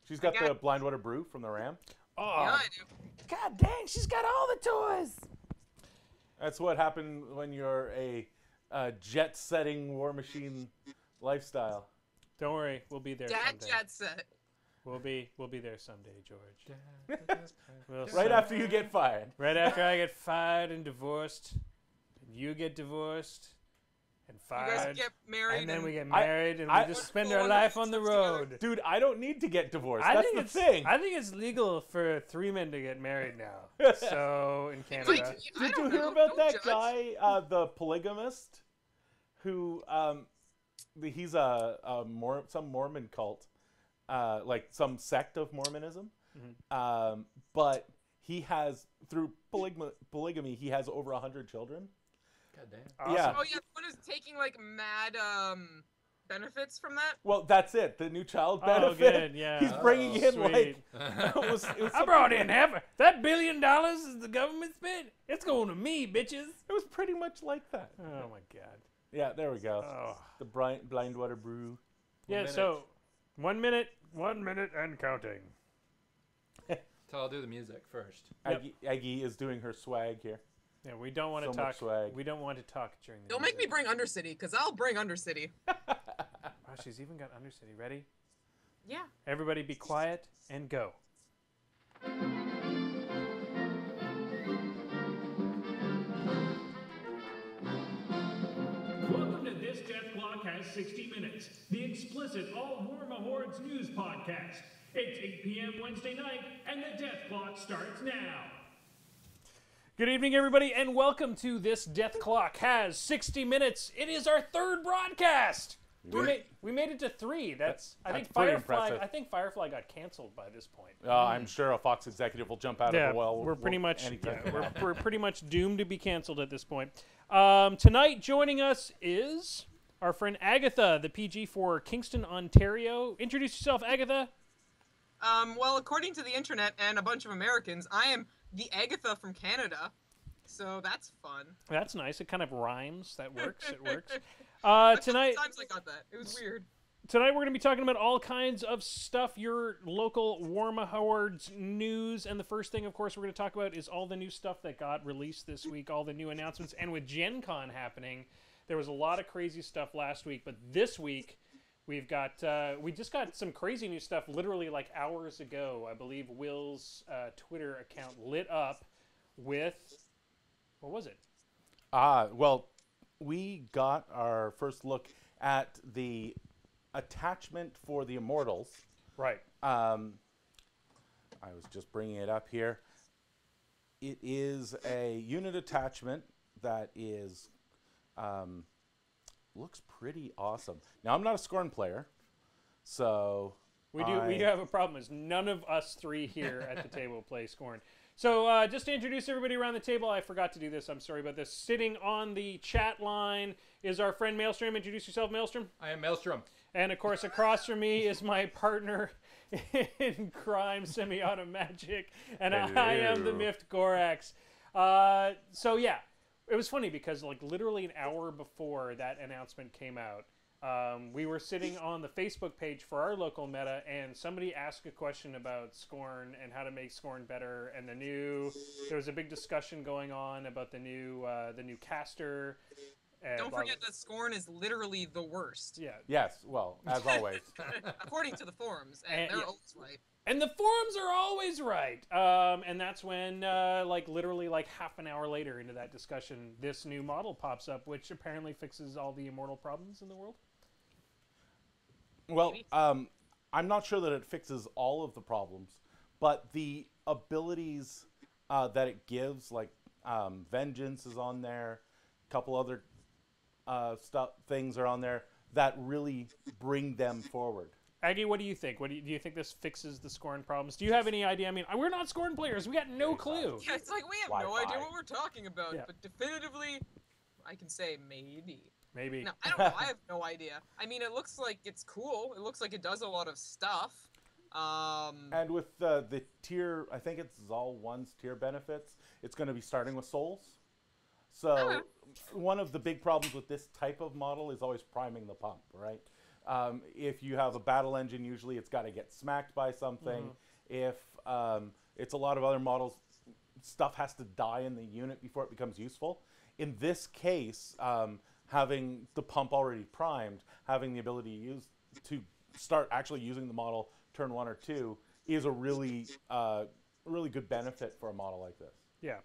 She's got the blind water brew from the Ram. Oh, Yeah, I do. God dang, she's got all the toys. That's what happened when you're a jet-setting war machine lifestyle. Don't worry, we'll be there Dad someday. jet set. We'll be there someday, George. Right after you get fired. Right after I get fired and divorced, and you get divorced and You guys fired, get married. and then we get I- married, and I- we just spend Go our on life the on the trips road. Dude, I don't need to get divorced. I That's think the it's thing. I think it's legal for 3 men to get married now. So in Canada, Like, I Did you don't hear know, about don't that judge. guy, the polygamist, who he's some Mormon cult, like some sect of Mormonism, but he has through polygamy he has over 100 children. God damn. awesome. Yeah. Oh yeah, what is taking like mad benefits from that? Well, that's it. The new child Oh, benefit. good, yeah. He's bringing in Sweet. like it was I brought in that $1 billion is the government spent. It's going to me, bitches. It was pretty much like that. Oh my god. Yeah, there we go. Oh. The blind water brew. Yeah. minute. So 1 minute and counting. So I'll do the music first. Yep. Aggie is doing her swag here. Yeah, we don't want So to much talk. swag. We don't want to talk during the. Don't make me music. bring Undercity, because I'll bring Undercity. Wow, she's even got Undercity ready. Yeah. Everybody, be quiet and go. Welcome to This Death Clock Has 60 Minutes, the explicit All Warma Hordes news podcast. It's 8 p.m. Wednesday night, and the Death Clock starts now. Good evening, everybody, and welcome to This Death Clock Has 60 Minutes. It is our third broadcast. We made it to 3. I think pretty Firefly. impressive. I think Firefly got canceled by this point. I'm sure a Fox executive will jump out of the well. we're pretty much anytime. we're pretty much doomed to be canceled at this point. Tonight, joining us is our friend Agatha, the PG for Kingston, Ontario. Introduce yourself, Agatha. Well, according to the internet and a bunch of Americans, I am the Agatha from Canada. So that's fun. That's nice. It kind of rhymes. That works. It works. But Tonight, Sometimes I got that. It was weird. Tonight we're going to be talking about all kinds of stuff, your local Warma Hordes news, and the first thing, of course, we're going to talk about is all the new stuff that got released this week, all the new announcements, and with Gen Con happening, there was a lot of crazy stuff last week, but this week we've got, we just got some crazy new stuff literally like hours ago. I believe Will's Twitter account lit up with, what was it? Well, we got our first look at the attachment for the Immortals. Right. I was just bringing it up here. It is a unit attachment that is looks pretty awesome. Now, I'm not a Scorn player, so We do have a problem. Is none of us three here at the table play Scorn. So just to introduce everybody around the table, I forgot to do this. I'm sorry about this. Sitting on the chat line is our friend Maelstrom. Introduce yourself, Maelstrom. I am Maelstrom. And of course, across from me is my partner in crime, Semi-Auto Magic, and I am the Miffed Gorax. So yeah, it was funny because like literally an hour before that announcement came out, we were sitting on the Facebook page for our local meta, and somebody asked a question about Scorn and how to make Scorn better. And there was a big discussion going on about the new caster. And Don't forget that Scorn is literally the worst. Yeah. yes, well, as always. According to the forums, and they're yeah. always right. And the forums are always right. And that's when, literally half an hour later into that discussion, this new model pops up, which apparently fixes all the immortal problems in the world. Well, I'm not sure that it fixes all of the problems, but the abilities that it gives, like Vengeance is on there, a couple other things are on there that really bring them forward. Aggie, what do you think? Do you think this fixes the Scorn problems? Do you have any idea? I mean, we're not Scorn players. We got no clue. Yeah, it's like we have no Wi-Fi. idea what we're talking about, Yeah. but definitively, I can say maybe. Maybe. No, I don't know. I have no idea. I mean, it looks like it's cool. It looks like it does a lot of stuff. And with the tier, I think it's Zal 1's tier benefits, it's going to be starting with souls. So one of the big problems with this type of model is always priming the pump, right? If you have a battle engine, usually it's got to get smacked by something. If it's a lot of other models, stuff has to die in the unit before it becomes useful. In this case, having the pump already primed, having the ability to start actually using the model turn 1 or 2 is a really good benefit for a model like this. Yeah.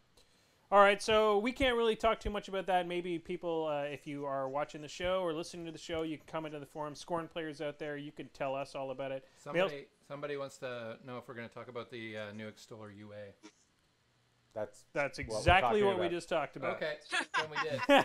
All right, so we can't really talk too much about that. Maybe people, if you are watching the show or listening to the show, you can comment in the forum. Scorn players out there, you can tell us all about it. Somebody wants to know if we're going to talk about the new Extoller UA. That's exactly what we just talked about. Okay, then we did. No,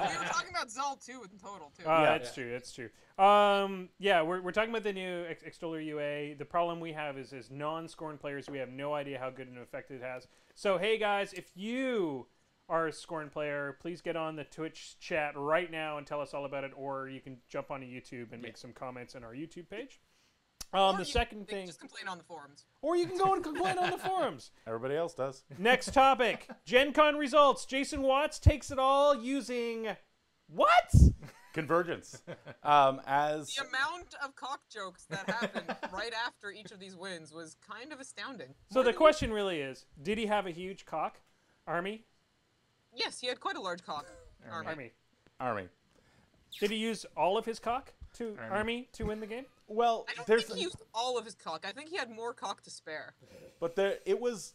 we were talking about Zal 2 in total, too. That's true. That's true. We're talking about the new Extoller UA. The problem we have is non-Scorn players, we have no idea how good an effect it has. So, hey, guys, if you are a Scorn player, please get on the Twitch chat right now and tell us all about it, or you can jump onto YouTube and make some comments on our YouTube page. The second thing, just complain on the forums. Or you can go and complain on the forums. Everybody else does. Next topic, Gen Con results. Jason Watts takes it all using what? Convergence. The amount of cock jokes that happened right after each of these wins was kind of astounding. So the question really is, did he have a huge cock army? Yes, he had quite a large cock Army. Did he use all of his cock to army to win the game? Well, I don't think he used all of his cock. I think he had more cock to spare. But it was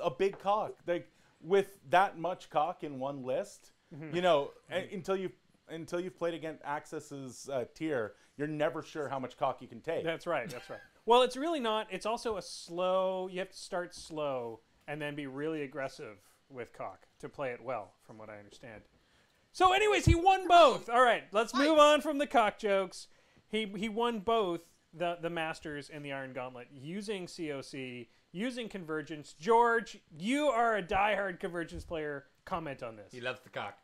a big cock. Like, with that much cock in one list, you know, until you've played against Axis's tier, you're never sure how much cock you can take. That's right. Well, it's really not. It's also a slow. You have to start slow and then be really aggressive with cock to play it well, from what I understand. So, anyways, he won both. All right, let's move on from the cock jokes. He won both the Masters and the Iron Gauntlet using COC, using Convergence. George, you are a diehard Convergence player. Comment on this. He loves the cock.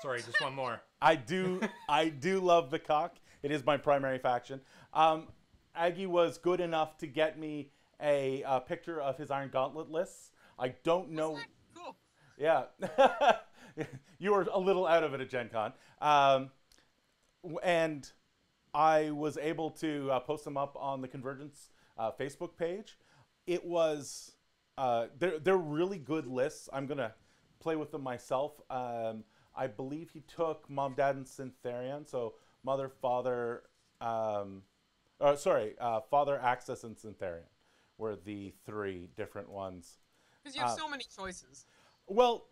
Sorry, just one more. I do love the cock. It is my primary faction. Aggy was good enough to get me a picture of his Iron Gauntlet lists. I don't know. Cool. Yeah. You were a little out of it at Gen Con. And I was able to post them up on the Convergence Facebook page. It was they're really good lists. I'm gonna play with them myself. I believe he took Mom, Dad, and Syntherian. So Mother, Father, Father, Axis, and Syntherian were the 3 different ones. Because you have so many choices. Well,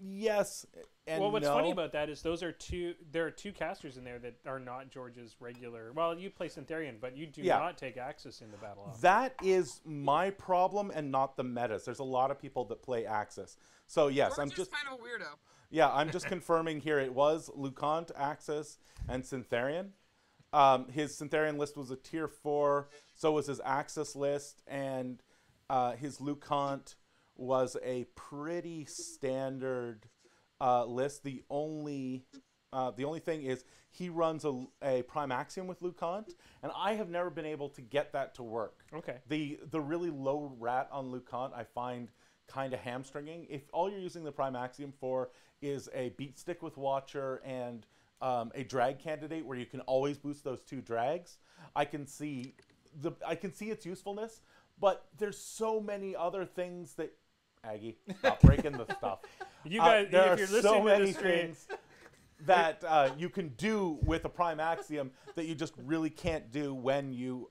yes and well, what's no. funny about that is there are 2 casters in there that are not George's regular. Well, you play Syntherian, but you do not take Axis in the battle often. That is my problem and not the metas. There's a lot of people that play Axis. So yes, George I'm just kind of a weirdo. Yeah, I'm just confirming here. It was Lucant, Axis, and Syntherian. His Syntherian list was a tier 4. So was his Axis list, and his Lucant was a pretty standard list. The only thing is he runs a Prime Axiom with Lucant, and I have never been able to get that to work. Okay. The really low rat on Lucant I find kind of hamstringing. If all you're using the Prime Axiom for is a beat stick with Watcher and a drag candidate where you can always boost those 2 drags, I can see its usefulness. But there's so many other things that Aggie, stop breaking the stuff. You guys, there if you're are listening so many to this stream, things that you can do with a Prime Axiom that you just really can't do when you're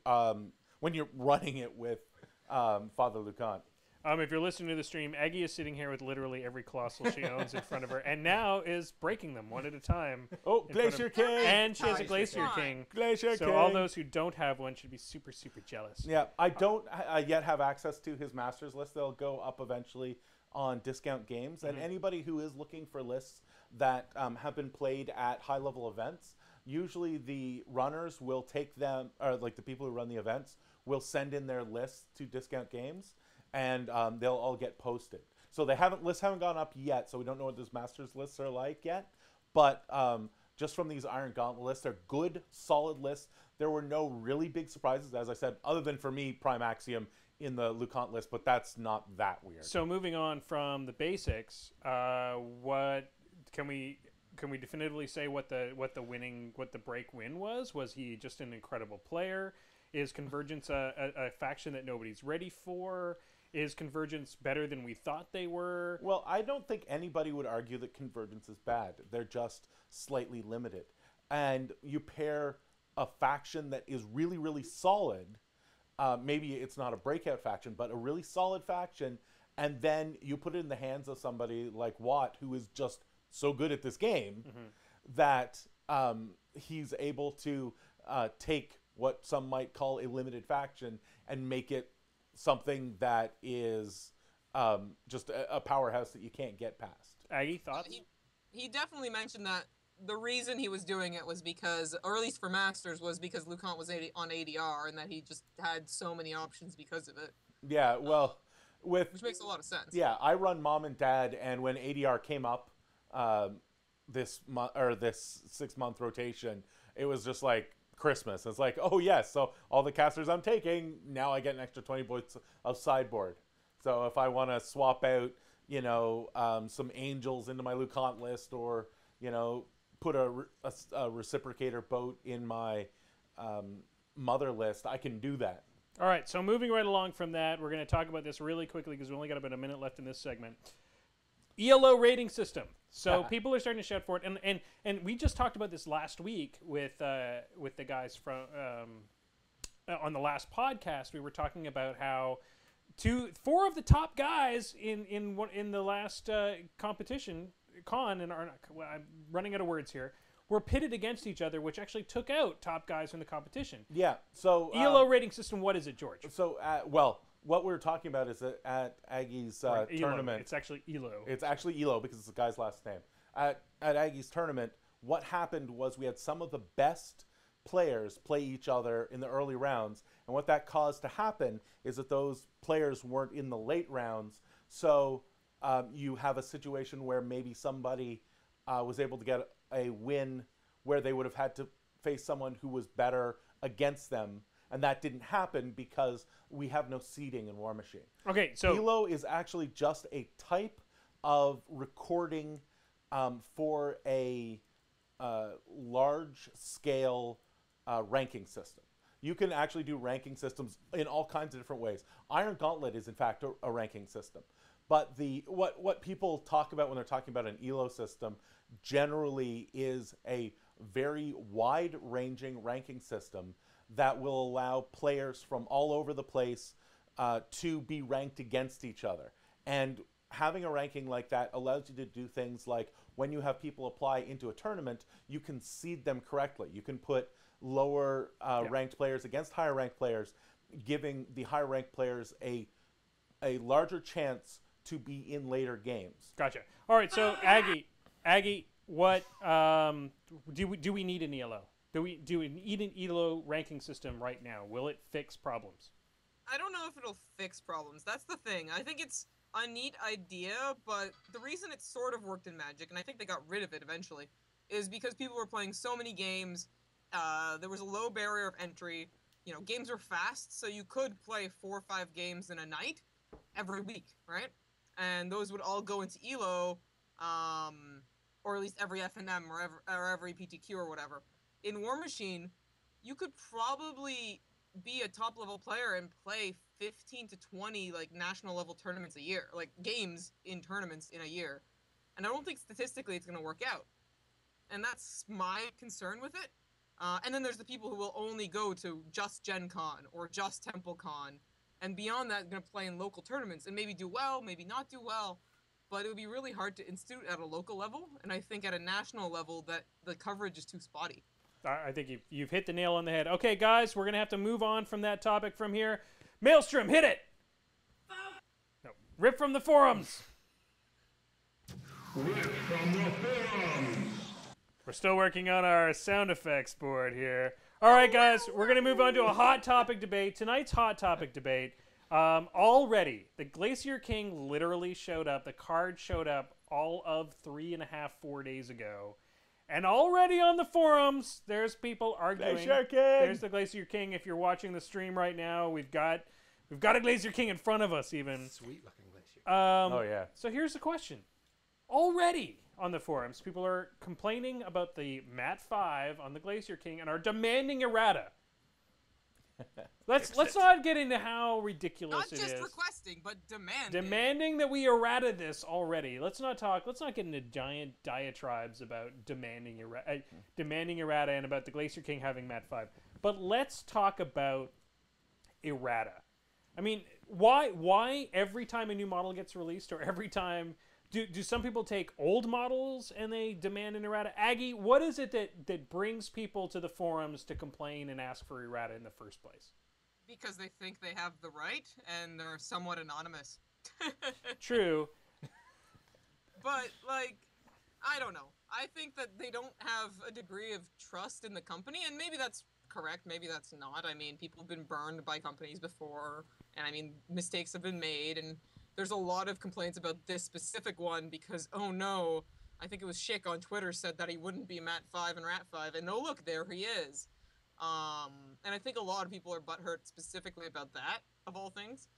running it with Father Lucant. If you're listening to the stream, Aggie is sitting here with literally every colossal she owns in front of her, and now is breaking them one at a time. Oh, Glacier King! And she has a Glacier King. Glacier King! So all those who don't have one should be super, super jealous. Yeah, I don't yet have access to his Masters list. They'll go up eventually on Discount Games. And anybody who is looking for lists that have been played at high-level events, usually the runners will take them, or like the people who run the events, will send in their lists to Discount Games, and they'll all get posted. So lists haven't gone up yet, so we don't know what those Masters lists are like yet. But just from these Iron Gauntlet lists, they're good, solid lists. There were no really big surprises, as I said, other than for me, Prime Axiom in the Lucant list, but that's not that weird. So moving on from the basics, what can we can we definitively say what the break win was? Was he just an incredible player? Is Convergence a faction that nobody's ready for? Is Convergence better than we thought they were? Well, I don't think anybody would argue that Convergence is bad. They're just slightly limited. And you pair a faction that is really, really solid, maybe it's not a breakout faction, but a really solid faction, and then you put it in the hands of somebody like Watt, who is just so good at this game, that he's able to take what some might call a limited faction and make it something that is just a powerhouse that you can't get past. Aggie, thoughts? He definitely mentioned that the reason he was doing it was because, or at least for Masters, was because LeConte was on ADR and that he just had so many options because of it. Yeah, well, which makes a lot of sense. Yeah, I run Mom and Dad, and when ADR came up this 6-month rotation, it was just like Christmas. It's like, oh yes, so all the casters I'm taking, now I get an extra 20 points of sideboard. So if I want to swap out, some angels into my LeConte list, or put a reciprocator boat in my mother list, I can do that. All right, so moving right along from that, we're going to talk about this really quickly because we only got about a minute left in this segment. ELO rating system. So people are starting to shout for it, and we just talked about this last week with the guys from on the last podcast. We were talking about how 4 of the top guys in the last competition, I'm running out of words here, were pitted against each other, which actually took out top guys from the competition. Yeah. So ELO rating system. What is it, George? So what we're talking about is that at Aggy's tournament. It's actually ELO. It's actually ELO because it's the guy's last name. At Aggy's tournament, what happened was we had some of the best players play each other in the early rounds, and what that caused to happen is that those players weren't in the late rounds. So you have a situation where maybe somebody was able to get a win where they would have had to face someone who was better against them. And that didn't happen because we have no seeding in War Machine. Okay, so ELO is actually just a type of recording for a large-scale ranking system. You can actually do ranking systems in all kinds of different ways. Iron Gauntlet is, in fact, a ranking system. But what people talk about when they're talking about an ELO system generally is a very wide-ranging ranking system that will allow players from all over the place to be ranked against each other. And having a ranking like that allows you to do things like when you have people apply into a tournament, you can seed them correctly. You can put lower ranked players against higher ranked players, giving the higher ranked players a larger chance to be in later games. Gotcha. All right, so Aggie, what do we need an ELO? Do we need an ELO ranking system right now? Will it fix problems? I don't know if it'll fix problems. That's the thing. I think it's a neat idea, but the reason it sort of worked in Magic, and I think they got rid of it eventually, is because people were playing so many games. There was a low barrier of entry. Games were fast, so you could play 4 or 5 games in a night every week, right? And those would all go into ELO, or at least every FNM or every PTQ or whatever. In War Machine, you could probably be a top-level player and play 15 to 20 national-level tournaments a year, games in tournaments in a year. And I don't think statistically it's going to work out. And that's my concern with it. And then there's the people who will only go to just Gen Con or just Temple Con, and beyond that, going to play in local tournaments and maybe do well, maybe not do well. But it would be really hard to institute at a local level, and I think at a national level that the coverage is too spotty. I think you've hit the nail on the head. Okay, guys, we're going to have to move on from that topic from here. Maelstrom, hit it! No, rip from the forums! Rip from the forums! We're still working on our sound effects board here. All right, guys, we're going to move on to a hot topic debate. Tonight's hot topic debate. Already, the Glacier King literally showed up. The card showed up all of 4 days ago. And already on the forums, there's people arguing. Glacier King! There's the Glacier King. If you're watching the stream right now, we've got a Glacier King in front of us even. Sweet looking glacier. Oh, yeah. So here's the question. already on the forums, people are complaining about the Mat 5 on the Glacier King and are demanding errata. Let's not get into how ridiculous Not it is. just requesting, but demanding. Demanding that we errata this already. Let's not get into giant diatribes about demanding errata and about the Glacier King having Mat 5. But let's talk about errata. I mean, why every time a new model gets released, or every time do some people take old models and they demand an errata? Aggy, what is it that brings people to the forums to complain and ask for errata in the first place? Because they think they have the right and they're somewhat anonymous. True. But, like, I don't know. I think that they don't have a degree of trust in the company, and maybe that's correct, maybe that's not. I mean, people have been burned by companies before, and I mean, mistakes have been made, and there's a lot of complaints about this specific one because, oh no, I think it was Schick on Twitter said that he wouldn't be Mat 5 and Rat 5, and oh look, there he is. And I think a lot of people are butthurt specifically about that, of all things.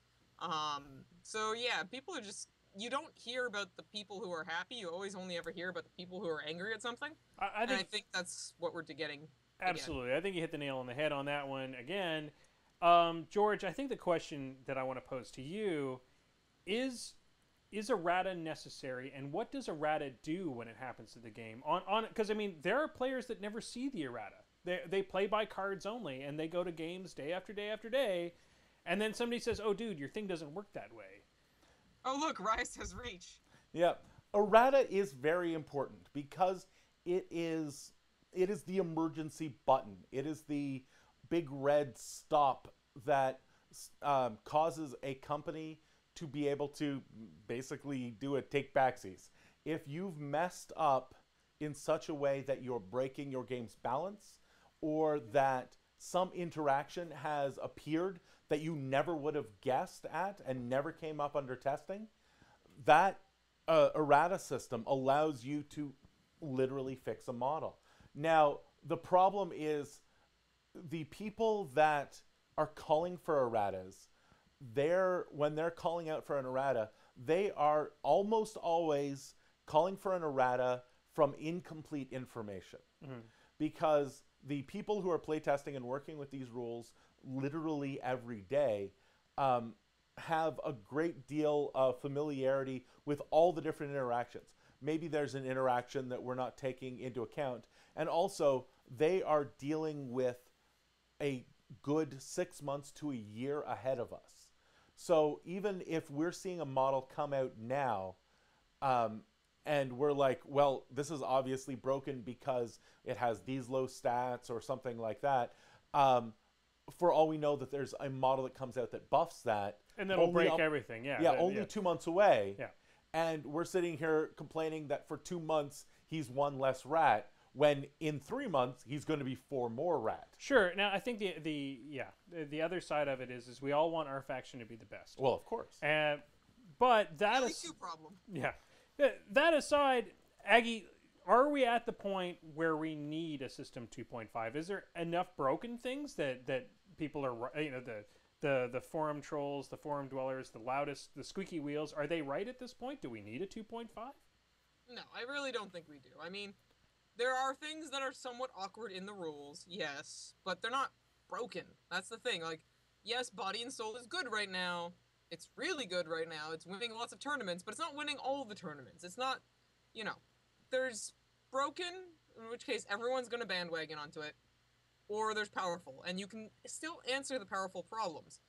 So yeah, people are just, you don't hear about the people who are happy, you always only ever hear about the people who are angry at something. I think that's what we're getting. Absolutely. Again. I think you hit the nail on the head on that one again. George, I think the question that I want to pose to you is errata necessary, and what does errata do when it happens to the game? Because I mean, there are players that never see the errata. They play by cards only, and they go to games day after day after day, and then somebody says, "Oh, dude, your thing doesn't work that way." Oh, look, Rice has reach. Yeah, errata is very important because it is the emergency button. It is the big red stop that causes a company to be able to basically do a take backsies. If you've messed up in such a way that you're breaking your game's balance, or that some interaction has appeared that you never would have guessed at and never came up under testing, that errata system allows you to literally fix a model. Now, the problem is the people that are calling for erratas, when they're calling out for an errata, they are almost always calling for an errata from incomplete information. Mm-hmm. Because the people who are playtesting and working with these rules literally every day have a great deal of familiarity with all the different interactions. Maybe there's an interaction that we're not taking into account. And also, they are dealing with a good 6 months to a year ahead of us. So even if we're seeing a model come out now, and we're like, well, this is obviously broken because it has these low stats or something like that, for all we know that there's a model that comes out that buffs that. And that'll break everything, yeah. Yeah, only 2 months away. Yeah. And we're sitting here complaining that for 2 months he's one less rat, when in 3 months he's going to be 4 more rat. Sure. Now I think the other side of it is we all want our faction to be the best. Well, of course. But that is two problem. Yeah. That aside, Aggy, are we at the point where we need a system 2.5? Is there enough broken things that people are, the forum trolls, the forum dwellers, the squeaky wheels, are they right at this point? Do we need a 2.5? No, I really don't think we do. I mean, there are things that are somewhat awkward in the rules, yes, but they're not broken. That's the thing. Like, yes, Body and Soul is good right now. It's really good right now. It's winning lots of tournaments, but it's not winning all the tournaments. It's not, there's broken, in which case everyone's going to bandwagon onto it, or there's powerful, and you can still answer the powerful problems.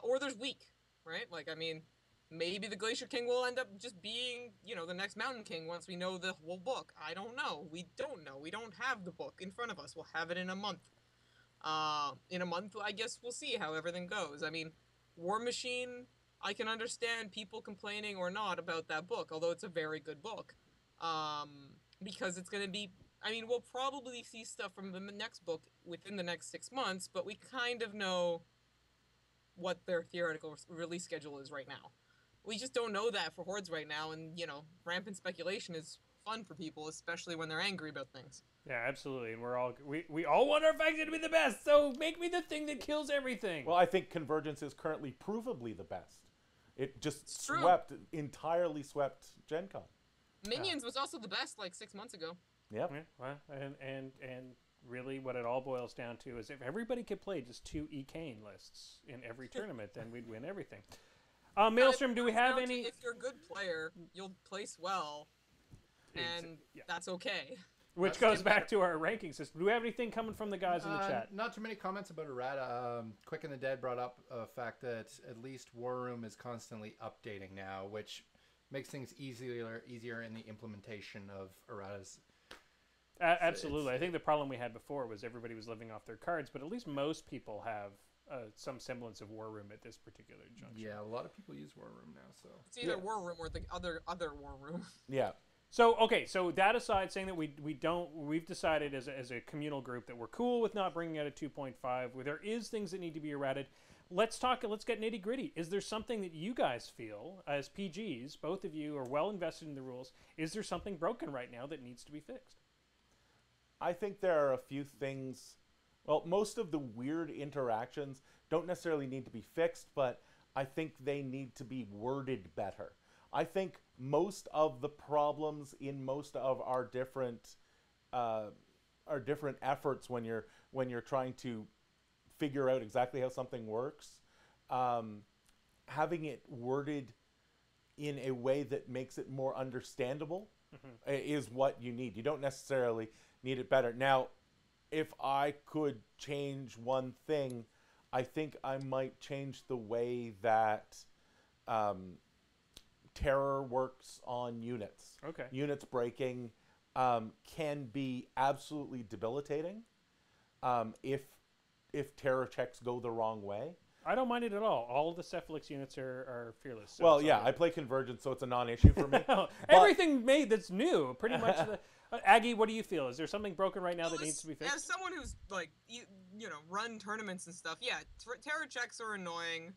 Or there's weak, right? Like, I mean, maybe the Glacier King will end up just being, the next Mountain King once we know the whole book. I don't know. We don't know. We don't have the book in front of us. We'll have it in a month. In a month, I guess we'll see how everything goes. I mean, War Machine, I can understand people complaining or not about that book, although it's a very good book. Because it's going to be, we'll probably see stuff from the next book within the next 6 months, but we kind of know what their theoretical release schedule is right now. We just don't know that for Hordes right now, and, rampant speculation is fun for people, especially when they're angry about things. Yeah, absolutely, and we all want our faction to be the best, so make me the thing that kills everything. Well, I think Convergence is currently provably the best. It just entirely swept Gen Con. Minions was also the best like 6 months ago. Yep. Yeah, well, and really what it all boils down to is if everybody could play just 2 E-Kane lists in every tournament, then we'd win everything. Maelstrom, do we have any... If you're a good player, you'll place well, and that's okay. Which goes back to our ranking system. Do we have anything coming from the guys in the chat? Not too many comments about errata. Quick and the Dead brought up a fact that at least War Room is constantly updating now, which makes things easier in the implementation of erratas. Absolutely. I think the problem we had before was everybody was living off their cards, but at least most people have some semblance of War Room at this particular junction. Yeah, a lot of people use War Room now. So it's either War Room or the other War Room. Yeah. So okay, so that aside, saying that we've decided as a communal group that we're cool with not bringing out a 2.5. Where there is things that need to be errated. Let's get nitty gritty. Is there something that you guys feel as PGs, both of you are well invested in the rules? Is there something broken right now that needs to be fixed? I think there are a few things. Well, most of the weird interactions don't necessarily need to be fixed, but I think they need to be worded better. I think most of the problems in most of our different efforts when you're trying to figure out exactly how something works, having it worded in a way that makes it more understandable is what you need. You don't necessarily need it better. Now, if I could change one thing, I think I might change the way that terror works on units. Okay. Units breaking can be absolutely debilitating if terror checks go the wrong way. I don't mind it at all. All of the Cephalix units are fearless. So well, yeah, I play Convergence, so it's a non-issue for me. Everything made that's new, pretty much. Aggie, what do you feel? Is there something broken right now that needs to be fixed? As someone who's like run tournaments and stuff, yeah, terror checks are annoying.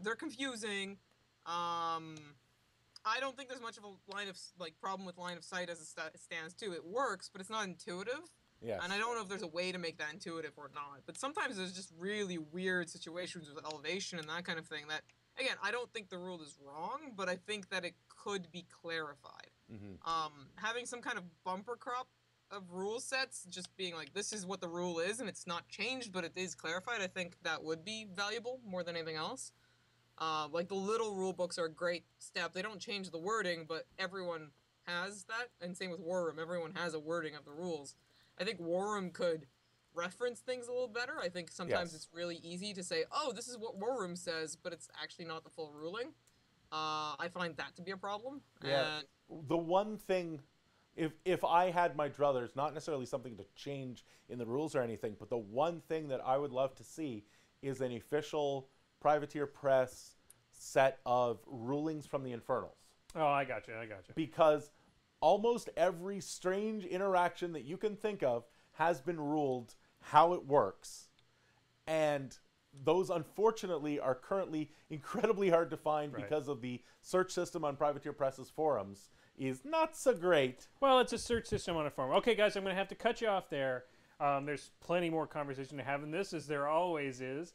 They're confusing. I don't think there's much of a problem with line of sight as it stands too. It works, but it's not intuitive. Yes. And I don't know if there's a way to make that intuitive or not. But sometimes there's just really weird situations with elevation and that kind of thing that, again, I don't think the rule is wrong, but I think that it could be clarified. Having some kind of bumper crop of rule sets, just being like, this is what the rule is, and it's not changed, but it is clarified, I think that would be valuable more than anything else. Like, the little rule books are a great step. They don't change the wording, but everyone has that, and same with War Room. Everyone has a wording of the rules. I think War Room could reference things a little better. I think sometimes it's really easy to say, oh, this is what War Room says, but it's actually not the full ruling. I find that to be a problem. Yeah. And the one thing, if I had my druthers, not necessarily something to change in the rules or anything, but the one thing that I would love to see is an official Privateer Press set of rulings from the Infernals. Oh, I got you. Because almost every strange interaction that you can think of has been ruled how it works. And those, unfortunately, are currently incredibly hard to find because of the search system on Privateer Press's forums is not so great. Well, it's a search system on a forum. Okay, guys, I'm going to have to cut you off there. There's plenty more conversation to have in this, as there always is.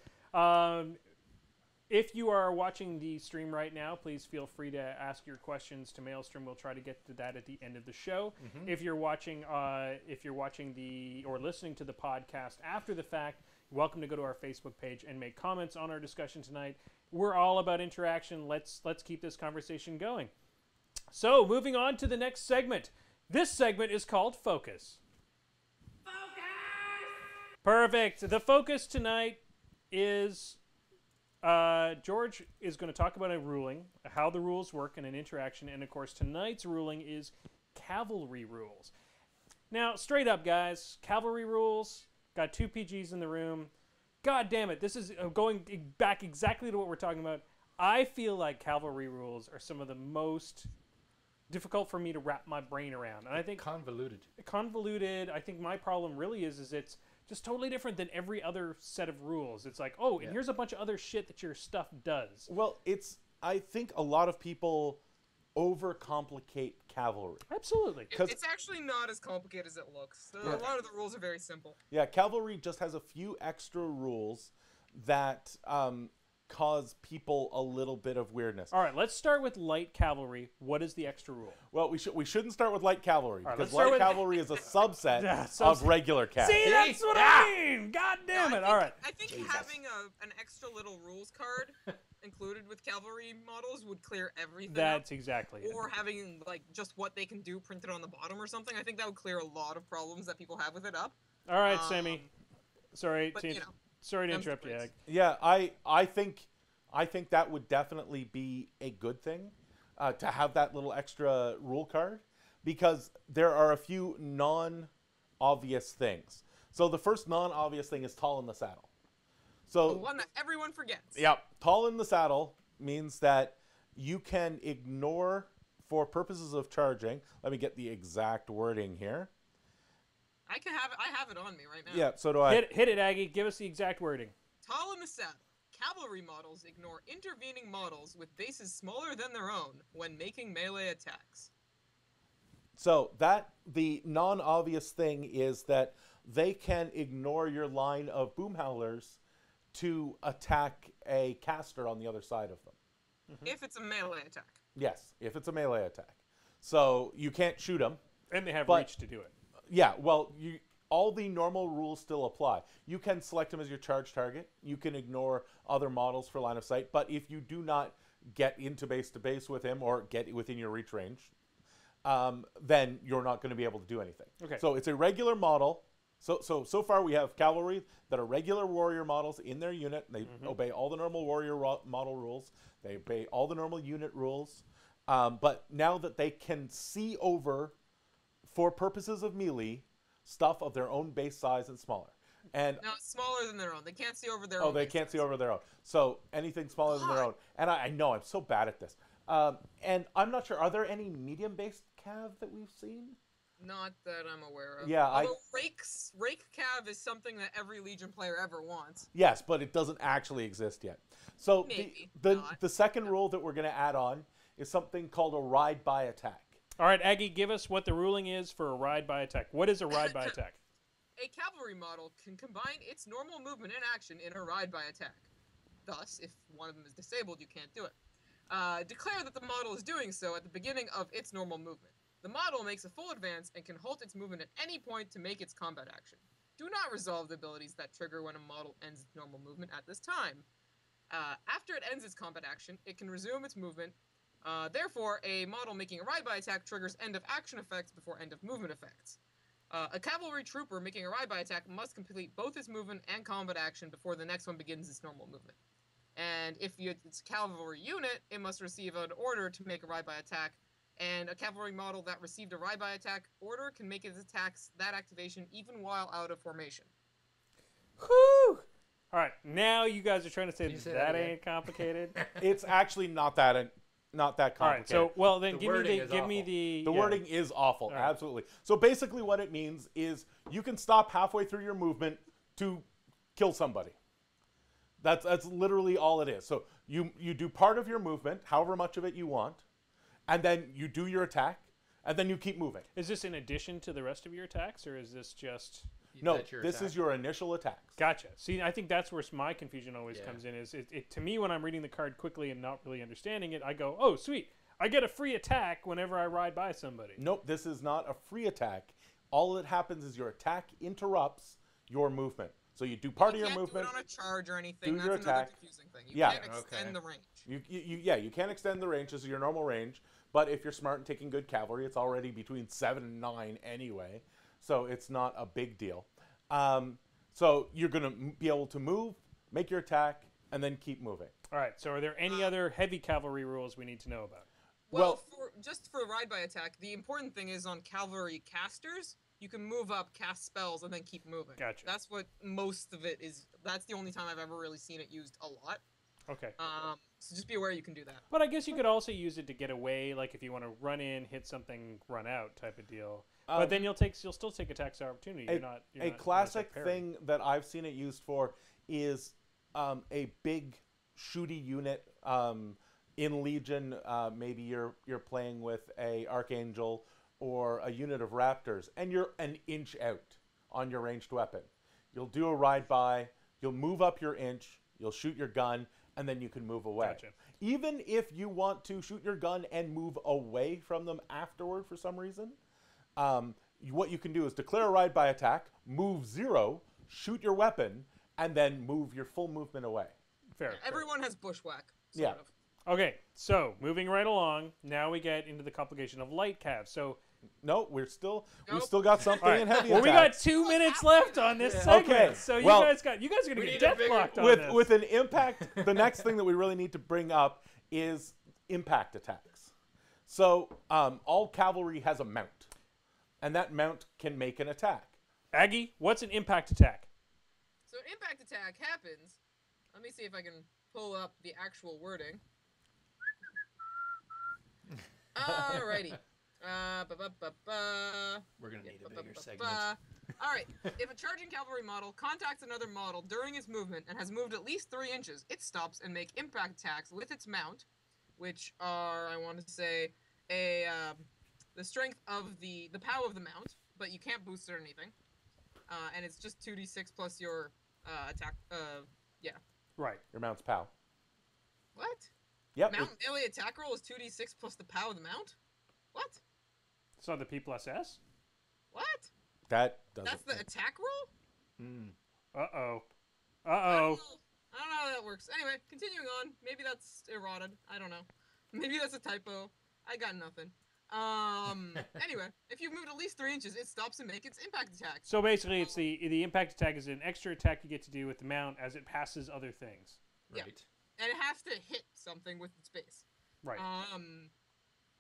If you are watching the stream right now, please feel free to ask your questions to Maelstrom. We'll try to get to that at the end of the show. If you're watching, or listening to the podcast after the fact, you're welcome to go to our Facebook page and make comments on our discussion tonight. We're all about interaction. Let's keep this conversation going. So, moving on to the next segment. This segment is called Focus. Perfect. The focus tonight is George is going to talk about a ruling, how the rules work in an interaction, and of course tonight's ruling is cavalry rules. Now, straight up, guys, cavalry rules, got 2 PGs in the room. God damn it, this is going back exactly to what we're talking about. I feel like cavalry rules are some of the most difficult for me to wrap my brain around. And I think convoluted. I think my problem really is it's just totally different than every other set of rules. It's like, oh, and here's a bunch of other shit that your stuff does. Well, I think a lot of people overcomplicate cavalry. Absolutely. It's actually not as complicated as it looks. A lot of the rules are very simple. Yeah, cavalry just has a few extra rules that cause people a little bit of weirdness. All right, let's start with light cavalry. What is the extra rule? Well, we shouldn't start with light cavalry right, because let's start light with- cavalry is a subset Yeah, of regular cav. See, that's what I mean. God damn it! All right. I think having an extra little rules card included with cavalry models would clear everything. That's exactly it. Or having like just what they can do printed on the bottom or something. I think that would clear a lot of problems that people have with it up. All right, Sammy. Sorry but, to, you know, sorry to them's the interrupt you, breaks. Ag. Yeah, I think that would definitely be a good thing to have that little extra rule card, because there are a few non-obvious things. So the first non-obvious thing is tall in the saddle. So The one that everyone forgets. yeah, tall in the saddle means that you can ignore, for purposes of charging. Let me get the exact wording here. I have it on me right now. Yeah, so do I. Hit it, Aggie. Give us the exact wording. Tall in the saddle. Cavalry models ignore intervening models with bases smaller than their own when making melee attacks. So that the non-obvious thing is that they can ignore your line of boom howlers to attack a caster on the other side of them. If it's a melee attack. Yes, if it's a melee attack. So you can't shoot them. And they have But- reach to do it. Yeah, well, all the normal rules still apply. You can select them as your charge target. You can ignore other models for line of sight. But if you do not get into base to base with him or get within your reach range, then you're not going to be able to do anything. Okay. So it's a regular model. So far we have cavalry that are regular warrior models in their unit. They obey all the normal warrior model rules. They obey all the normal unit rules. But now that they can see over, for purposes of melee, stuff of their own base size and smaller. And No, smaller than their own. They can't see over their oh, own. they base can't see size. over their own. So anything smaller than their own. And I know I'm so bad at this. And I'm not sure. Are there any medium-based cav that we've seen? Not that I'm aware of. Yeah, Although rake cav is something that every Legion player ever wants. Yes, but it doesn't actually exist yet. So Maybe the not. the second rule that we're going to add on is something called a ride-by attack. All right, Aggie, give us what the ruling is for a ride-by attack. What is a ride-by attack? A cavalry model can combine its normal movement and action in a ride-by attack. Thus, if one of them is disabled, you can't do it. Declare that the model is doing so at the beginning of its normal movement. The model makes a full advance and can halt its movement at any point to make its combat action. Do not resolve the abilities that trigger when a model ends its normal movement at this time. After it ends its combat action, it can resume its movement. Therefore, a model making a ride-by attack triggers end-of-action effects before end-of-movement effects. A cavalry trooper making a ride-by attack must complete both its movement and combat action before the next one begins its normal movement. And if it's a cavalry unit, it must receive an order to make a ride-by attack. And a cavalry model that received a ride-by attack order can make its attacks that activation even while out of formation. Whew! All right, now you guys are trying to say you say that that again? ain't complicated. It's actually not that All right, complicated. so well then The give wording me is the The yeah. wording is awful, right. absolutely. So basically what it means is you can stop halfway through your movement to kill somebody. That's literally all it is. So you do part of your movement, however much of it you want, and then you do your attack, and then you keep moving. Is this in addition to the rest of your attacks, or is this just? No, That's your this attack. is your initial attacks. Gotcha. See, I think that's where my confusion always Yeah. comes in. Is it to me when I'm reading the card quickly and not really understanding it, I go, "Oh, sweet! I get a free attack whenever I ride by somebody." Nope, this is not a free attack. All that happens is your attack interrupts your movement. So you do part of your You can't movement. do it on a charge or anything. do That's your another attack. confusing thing. You Yeah. can't extend Okay. the range. You can't extend the range. This is your normal range. But if you're smart and taking good cavalry, it's already between 7 and 9 anyway. So it's not a big deal. So you're going to be able to move, make your attack, and then keep moving. All right. So, are there any other heavy cavalry rules we need to know about? Well, just for ride-by attack, the important thing is on cavalry casters, you can move up, cast spells, and then keep moving. Gotcha. That's what most of it is. That's the only time I've ever really seen it used a lot. Okay. So just be aware you can do that. But I guess you could also use it to get away, like if you want to run in, hit something, run out type of deal. But then you'll still take attacks of opportunity. You're not A classic thing that I've seen it used for is a big shooty unit in Legion. Maybe you're playing with a Archangel or a unit of Raptors, and you're an inch out on your ranged weapon. You'll do a ride by. You'll move up your inch. You'll shoot your gun, and then you can move away. Gotcha. Even if you want to shoot your gun and move away from them afterward for some reason, what you can do is declare a ride by attack, move 0, shoot your weapon, and then move your full movement away. Fair. Everyone has bushwhack. Yeah. Sort of. Okay, so moving right along, now we get into the complication of light cav. So No, we still Nope. got something in heavy well, attack. we got 2 minutes left on this segment. Okay, So well, you guys are gonna we get need a death bigger- clocked on with this. with an impact. The next thing that we really need to bring up is impact attacks. So all cavalry has a mount, and that mount can make an attack. Aggie, what's an impact attack? So an impact attack happens. Let me see if I can pull up the actual wording. Alrighty. We're gonna need a bigger Ba-ba-ba-ba. segment. Alright, if a charging cavalry model contacts another model during its movement and has moved at least 3 inches, it stops and make impact attacks with its mount, which are, I want to say, the strength of the power of the mount, but you can't boost it or anything. And it's just 2d6 plus your attack, Right. Your mount's POW. What? Yep. Mount melee attack roll is 2d6 plus the power of the mount? What? So the P plus S? What? That doesn't. That's the attack roll? Uh-oh. I Uh-oh. don't know how that works. Anyway, continuing on. Maybe that's eroded. I don't know. Maybe that's a typo. I got nothing. Anyway, if you've moved at least 3 inches, it stops and makes its impact attack. So basically, it's the impact attack is an extra attack you get to do with the mount as it passes other things. Yeah. Right. And it has to hit something with its base. Right.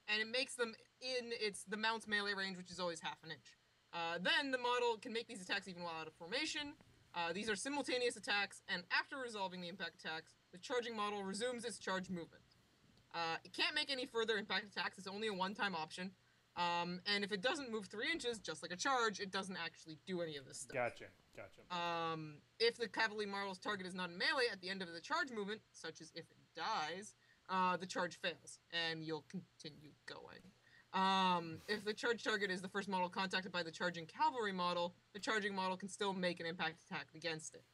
And it makes them in the mount's melee range, which is always half an inch. Then the model can make these attacks even while out of formation. These are simultaneous attacks, and after resolving the impact attacks, the charging model resumes its charge movement. It can't make any further impact attacks. It's only a one-time option. And if it doesn't move 3 inches, just like a charge, it doesn't actually do any of this stuff. Gotcha. If the cavalry model's target is not in melee at the end of the charge movement, such as if it dies, the charge fails, and you'll continue going. If the charge target is the first model contacted by the charging cavalry model, the charging model can still make an impact attack against it.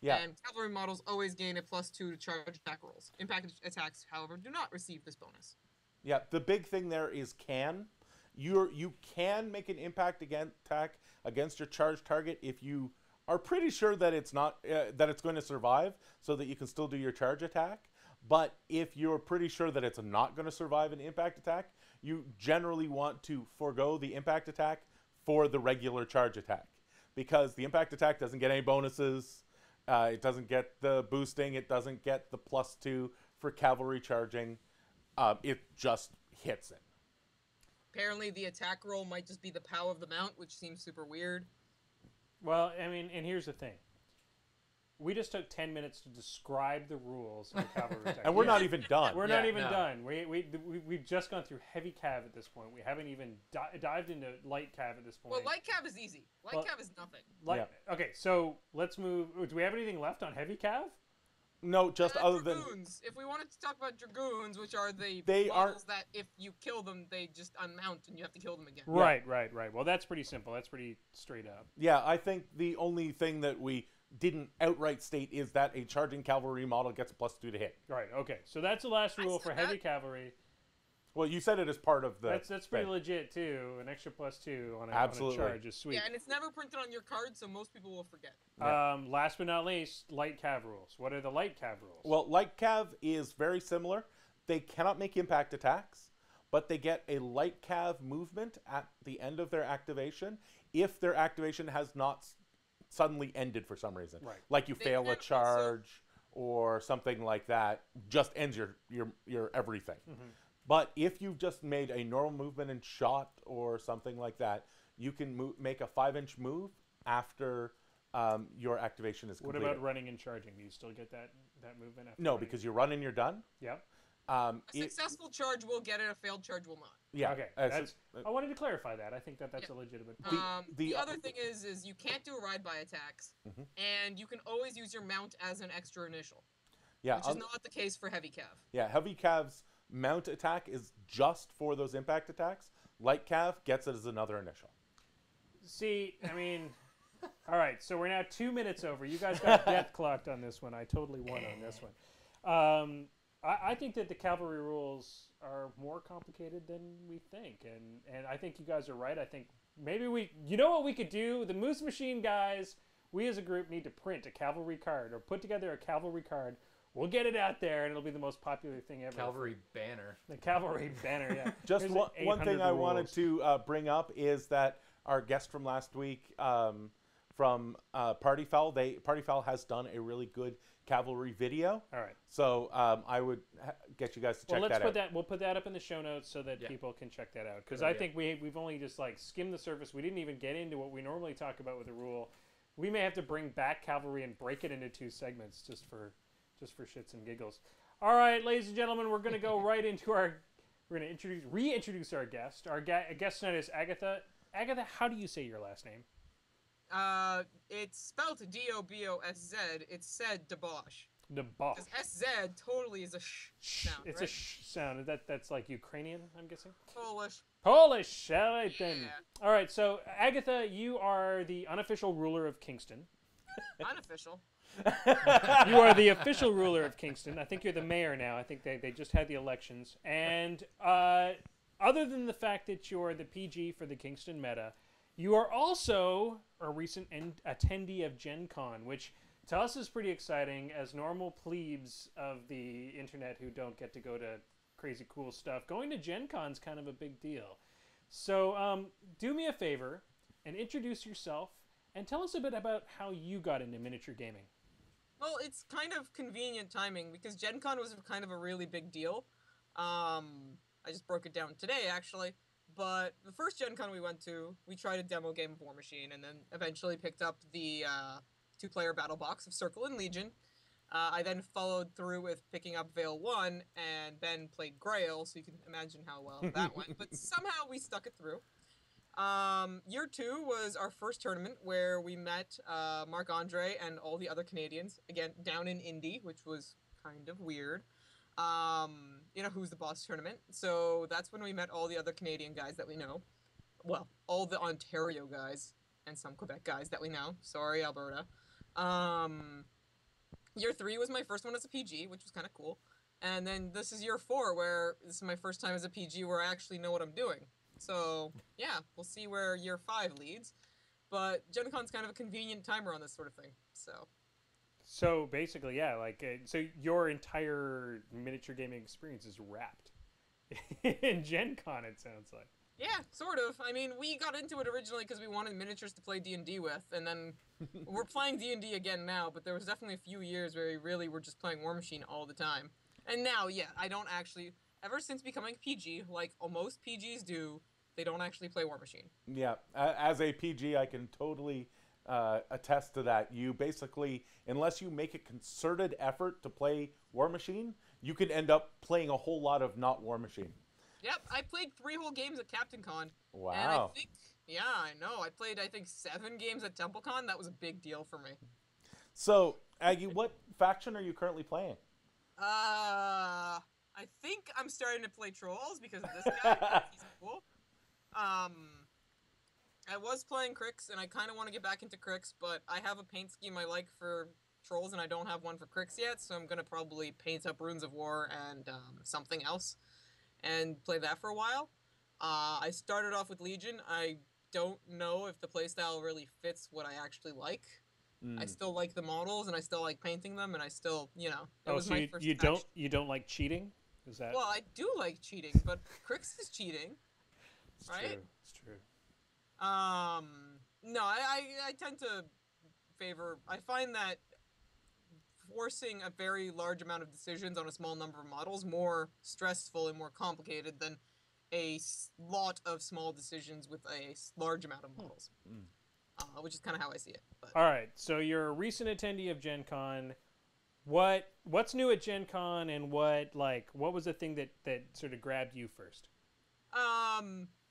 Yeah. And cavalry models always gain a +2 to charge attack rolls. Impact attacks, however, do not receive this bonus. Yeah. The big thing there is can. You can make an impact attack against your charge target if you are pretty sure that it's not that it's going to survive, so that you can still do your charge attack. But if you're pretty sure that it's not going to survive an impact attack, you generally want to forego the impact attack for the regular charge attack, because the impact attack doesn't get any bonuses. It doesn't get the boosting. It doesn't get the +2 for cavalry charging. It just hits it. Apparently, the attack roll might just be the power of the mount, which seems super weird. Well, I mean, and here's the thing. We just took 10 minutes to describe the rules of cavalry attack. And we're not even done. We're not Yeah, even no. done. We've just gone through heavy cav at this point. We haven't even dived into light cav at this point. Well, light cav is easy. Light cav is nothing. Okay, so let's move. Do we have anything left on heavy cav? No, just other than dragoons. If we wanted to talk about dragoons, which are the They models that if you kill them, they just unmount and you have to kill them again. Right. Well, that's pretty simple. That's pretty straight up. yeah, I think the only thing that we didn't outright state is that a charging cavalry model gets a +2 to hit. Right. Okay. So that's the last rule for said heavy that. cavalry. Well, you said it as part of the. That's pretty thing. legit too. An extra +2 on a Absolutely. charge is sweet. Yeah, and it's never printed on your card, so most people will forget. Last but not least, light cav rules. What are the light cav rules? Well, light cav is very similar. They cannot make impact attacks, but they get a light cav movement at the end of their activation if their activation has not suddenly ended for some reason. Right. Like you They fail can a charge or something like that, just ends your everything. But if you've just made a normal movement and shot or something like that, you can make a 5-inch move after your activation is What completed. about running and charging? Do you still get that movement? After No, running? because you run and you're done. Yep. A successful charge will get it, a failed charge will not. Yeah. Okay. so- I wanted to clarify that. I think that's a legitimate point. The other thing is you can't do ride by attacks, and you can always use your mount as an extra initial, yeah. which is not the case for heavy cav. Yeah, heavy cav's mount attack is just for those impact attacks. Light cav gets it as another initial. See, I mean, all right. So we're now 2 minutes over. You guys got death clocked on this one. I totally won on this one. I think that the cavalry rules are more complicated than we think, and I think you guys are right. I think maybe you know what we could do? The Moose Machine guys, we as a group need to print a cavalry card or put together a cavalry card. We'll get it out there, and it'll be the most popular thing ever. Cavalry banner. The cavalry banner, yeah. Just one thing I wanted to bring up is that our guest from last week from Party Foul, Party Foul has done a really good cavalry video. All right. So I would get you guys to check that out. We'll put that up in the show notes so that people can check that out. Because I think we've only just like skimmed the surface. We didn't even get into what we normally talk about with the rule. We may have to bring back cavalry and break it into 2 segments just for shits and giggles. All right, ladies and gentlemen, we're going to go right into we're going to reintroduce our guest. Our guest tonight is Agatha. Agatha, how do you say your last name? It's spelled D-O-B-O-S-Z. It's said debosh. Debosh. Because S-Z totally is a sh sound, It's right? a sh sound. That's like Ukrainian, I'm guessing? Polish. Polish, all right then. Yeah. All right, so Agatha, you are the unofficial ruler of Kingston. Unofficial. You are the official ruler of Kingston. I think you're the mayor now. I think they just had the elections. And other than the fact that you're the PG for the Kingston meta, you are also a recent attendee of Gen Con, which to us is pretty exciting as normal plebes of the internet who don't get to go to crazy cool stuff. Going to Gen Con's kind of a big deal. So do me a favor and introduce yourself and tell us a bit about how you got into miniature gaming. Well, it's kind of convenient timing because Gen Con was kind of a really big deal. I just broke it down today, actually. But the first Gen Con we went to, we tried a demo game of War Machine and then eventually picked up the 2-player battle box of Circle and Legion. I then followed through with picking up Veil 1 and then played Grail, so you can imagine how well that went. But somehow we stuck it through. Year 2 was our first tournament where we met Marc-Andre and all the other Canadians, again, down in Indy, which was kind of weird. Who's the boss tournament. So that's when we met all the other Canadian guys that we know. Well, all the Ontario guys and some Quebec guys that we know. Sorry, Alberta. Year 3 was my first one as a PG, which was kind of cool. And then this is year 4, where this is my first time as a PG where I actually know what I'm doing. So, yeah, we'll see where year 5 leads. But Gen Con's kind of a convenient timer on this sort of thing, so... So basically, yeah, so your entire miniature gaming experience is wrapped in Gen Con, it sounds like. Yeah, sort of. I mean, we got into it originally because we wanted miniatures to play D&D with, and then we're playing D&D again now, but there was definitely a few years where we really were just playing War Machine all the time. And now, yeah, I don't actually... Ever since becoming PG, like most PGs do, they don't actually play War Machine. Yeah, as a PG, I can totally... attest to that. You basically, unless you make a concerted effort to play War Machine, you can end up playing a whole lot of not War Machine. Yep, I played 3 whole games at Captain Con. Wow. And I think, yeah, I know. I played, 7 games at TempleCon. That was a big deal for me. So, Aggie, what faction are you currently playing? I think I'm starting to play Trolls because of this guy. He's cool. I was playing Crix, and I kind of want to get back into Crix, but I have a paint scheme I like for Trolls, and I don't have one for Crix yet, so I'm going to probably paint up Runes of War and something else, and play that for a while. I started off with Legion. I don't know if the playstyle really fits what I actually like. I still like the models, and I still like painting them, and I still, it was my first faction. You don't like cheating? Is that... Well, I do like cheating, but Crix is cheating, right? It's true. No, I tend to favor... I find that forcing a very large amount of decisions on a small number of models more stressful and more complicated than a lot of small decisions with a large amount of models. Which is kind of how I see it. But. All right, so you're a recent attendee of Gen Con. What's new at Gen Con, and what was the thing that sort of grabbed you first?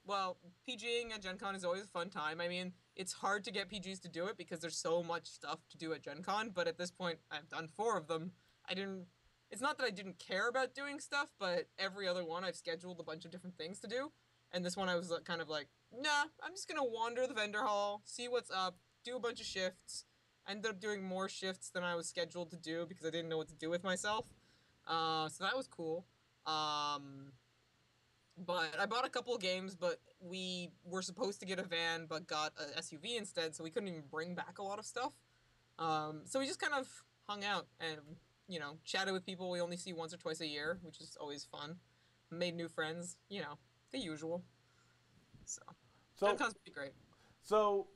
Well, PGing at Gen Con is always a fun time. I mean, it's hard to get PGs to do it because there's so much stuff to do at Gen Con, but at this point, I've done 4 of them. It's not that I didn't care about doing stuff, but every other one I've scheduled a bunch of different things to do. And this one I was kind of like, nah, I'm just gonna wander the vendor hall, see what's up, do a bunch of shifts. I ended up doing more shifts than I was scheduled to do because I didn't know what to do with myself. So that was cool. But I bought a couple of games, but we were supposed to get a van, but got a SUV instead, so we couldn't even bring back a lot of stuff. So we just kind of hung out and, chatted with people we only see once or twice a year, which is always fun. Made new friends, the usual. So, So, GenCon's pretty great. so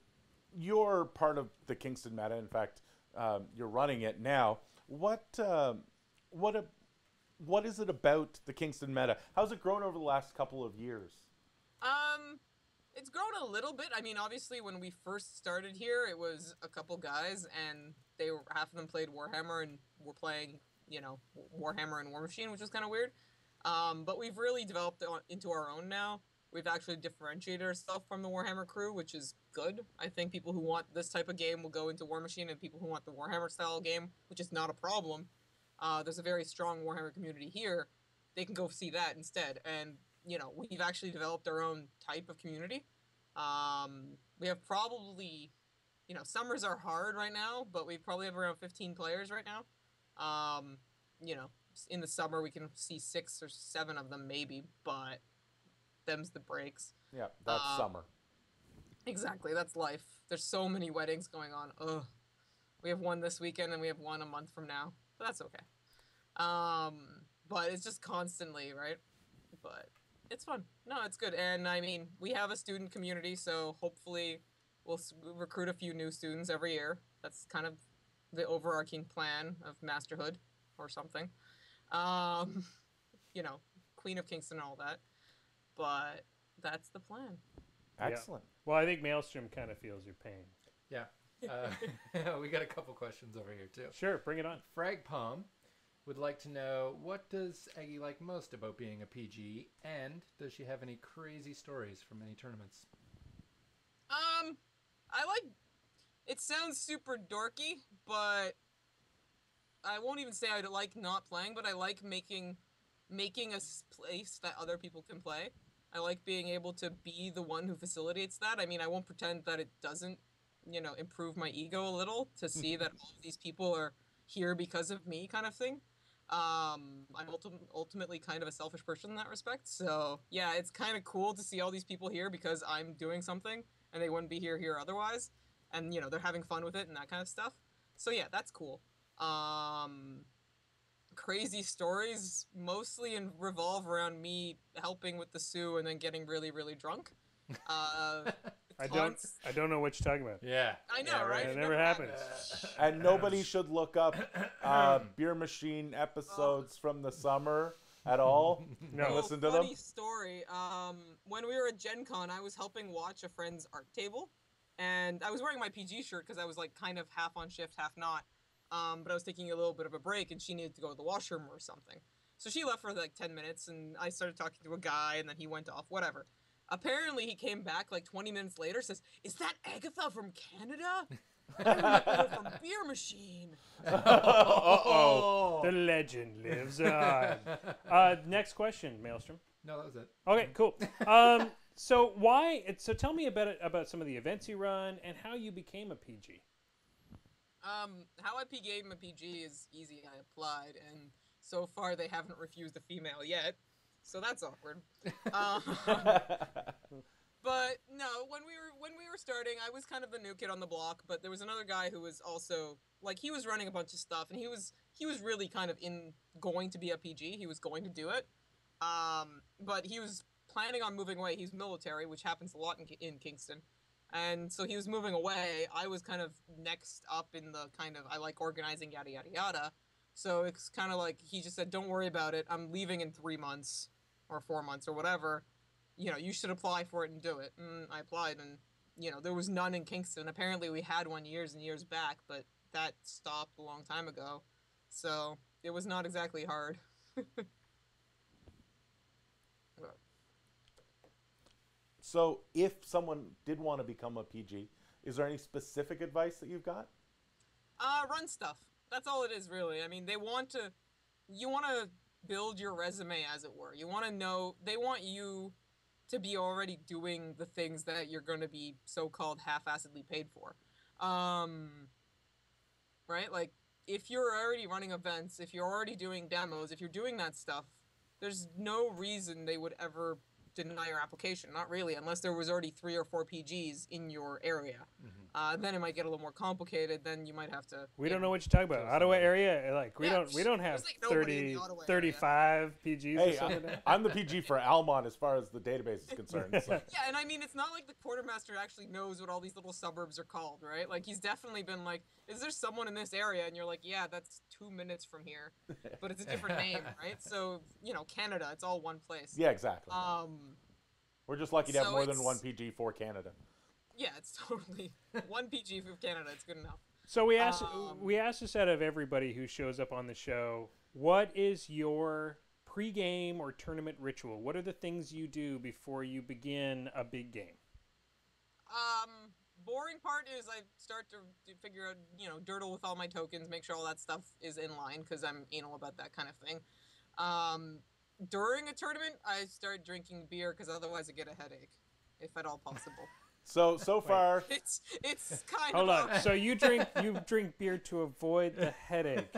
you're part of the Kingston Meta. In fact, you're running it now. What is it about the Kingston Meta? How's it grown over the last couple of years? It's grown a little bit. I mean, obviously, when we first started here, it was a couple guys, and half of them played Warhammer and were playing, Warhammer and War Machine, which was kind of weird. But we've really developed into our own now. We've actually differentiated ourselves from the Warhammer crew, which is good. I think people who want this type of game will go into War Machine, and people who want the Warhammer style game, which is not a problem. There's a very strong Warhammer community here. They can go see that instead. And, we've actually developed our own type of community. We have probably, summers are hard right now, but we probably have around 15 players right now. In the summer we can see 6 or 7 of them maybe, but them's the breaks. Yeah, that's summer. Exactly, that's life. There's so many weddings going on. Ugh. We have one this weekend and we have one a month from now. But that's okay. But it's just constantly, right? But it's fun. No, it's good. And I mean, we have a student community, so hopefully we'll recruit a few new students every year. That's kind of the overarching plan of Masterhood or something. Queen of Kingston and all that. But that's the plan. Excellent. Yeah. Well, I think Maelstrom kind of feels your pain. Yeah. We got a couple questions over here, too. Sure, bring it on. Frag Palm would like to know, what does Aggie like most about being a PG, and does she have any crazy stories from any tournaments? It sounds super dorky, but I won't even say I like not playing, but I like making a place that other people can play. I like being able to be the one who facilitates that. I mean, I won't pretend that it doesn't, improve my ego a little to see that all of these people are here because of me, kind of thing. I'm ultimately kind of a selfish person in that respect. So yeah, it's kind of cool to see all these people here because I'm doing something and they wouldn't be here otherwise. And they're having fun with it and that kind of stuff. So yeah, that's cool. Crazy stories mostly revolve around me helping with the Sioux and then getting really, really drunk. I don't know what you're talking about. Yeah. I know, right? It never happens. And nobody should look up Beer Machine episodes from the summer at all. No. Listen to funny them. Story. When we were at Gen Con, I was helping watch a friend's art table. And I was wearing my PG shirt because I was like kind of half on shift, half not. But I was taking a little bit of a break and she needed to go to the washroom or something. So she left for like 10 minutes and I started talking to a guy and then he went off, whatever. Apparently he came back like 20 minutes later, says, "Is that Agatha from Canada? I remember her from Beer Machine." Uh-oh. The legend lives on. Next question, Maelstrom. No, that was it. Okay, cool. So tell me about some of the events you run and how you became a PG. How I became a PG is easy. I applied, and so far they haven't refused a female yet, so that's awkward. But no, when we were starting, I was kind of the new kid on the block, but there was another guy who was also like he was running a bunch of stuff, and he was really kind of going to be a PG. He was going to do it, but he was planning on moving away. He's military, which happens a lot in Kingston. And so he was moving away. I was kind of next up in the kind of, I like organizing, yada, yada, yada. So it's kind of like, he just said, "Don't worry about it. I'm leaving in 3 months or 4 months or whatever. You should apply for it and do it." And I applied and, there was none in Kingston. Apparently we had one years and years back, but that stopped a long time ago. So it was not exactly hard. So if someone did want to become a PG, is there any specific advice that you've got? Run stuff. That's all it is, really. I mean, you want to build your resume, as it were. You want to know, they want you to be already doing the things that you're going to be so-called half-assedly paid for. Right? Like, if you're already running events, if you're already doing demos, if you're doing that stuff, there's no reason they would ever deny your application. Not really, unless there was already 3 or 4 PGs in your area. Then it might get a little more complicated. Then you might have to. We don't know what you're talking about. Ottawa area, like we don't have There's, like, nobody in the 30, Ottawa area. 35 PGs or Hey, something. Like that. I'm the PG for Almont as far as the database is concerned. So. Yeah, and I mean, it's not like the quartermaster actually knows what all these little suburbs are called, right? Like, he's definitely been like, is there someone in this area? And you're like, yeah, that's 2 minutes from here, but it's a different name, right? So, Canada, it's all one place. Yeah, exactly. We're just lucky to have so more than it's- one PG for Canada. Yeah, it's totally one PG for Canada. It's good enough. So we asked this out of everybody who shows up on the show. What is your pre-game or tournament ritual? What are the things you do before you begin a big game? Boring part is I start to figure out, dirtle with all my tokens, make sure all that stuff is in line, because I'm anal about that kind of thing. During a tournament, I start drinking beer, because otherwise I get a headache, if at all possible. So far, It's kind Hold of on. So you drink beer to avoid the headache.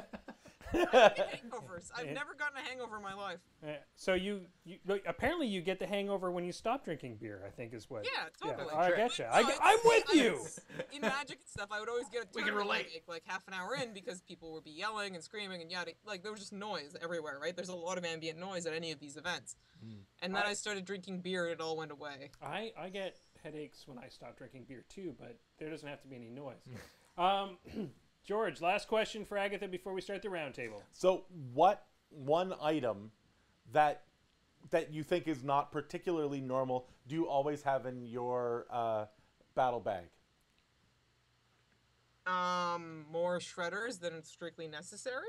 hangovers. I've never gotten a hangover in my life. So you apparently you get the hangover when you stop drinking beer. I think is what. Yeah, totally. I get you. No, I'm with you. In Magic and stuff, I would always get a We can tournament relate. headache, like half an hour in, because people would be yelling and screaming and yada. Like, there was just noise everywhere, right? There's a lot of ambient noise at any of these events. And then I started drinking beer and it all went away. I get headaches when I stop drinking beer too, but there doesn't have to be any noise. George, last question for Agatha before we start the roundtable. so what one item that you think is not particularly normal do you always have in your battle bag? More shredders than strictly necessary.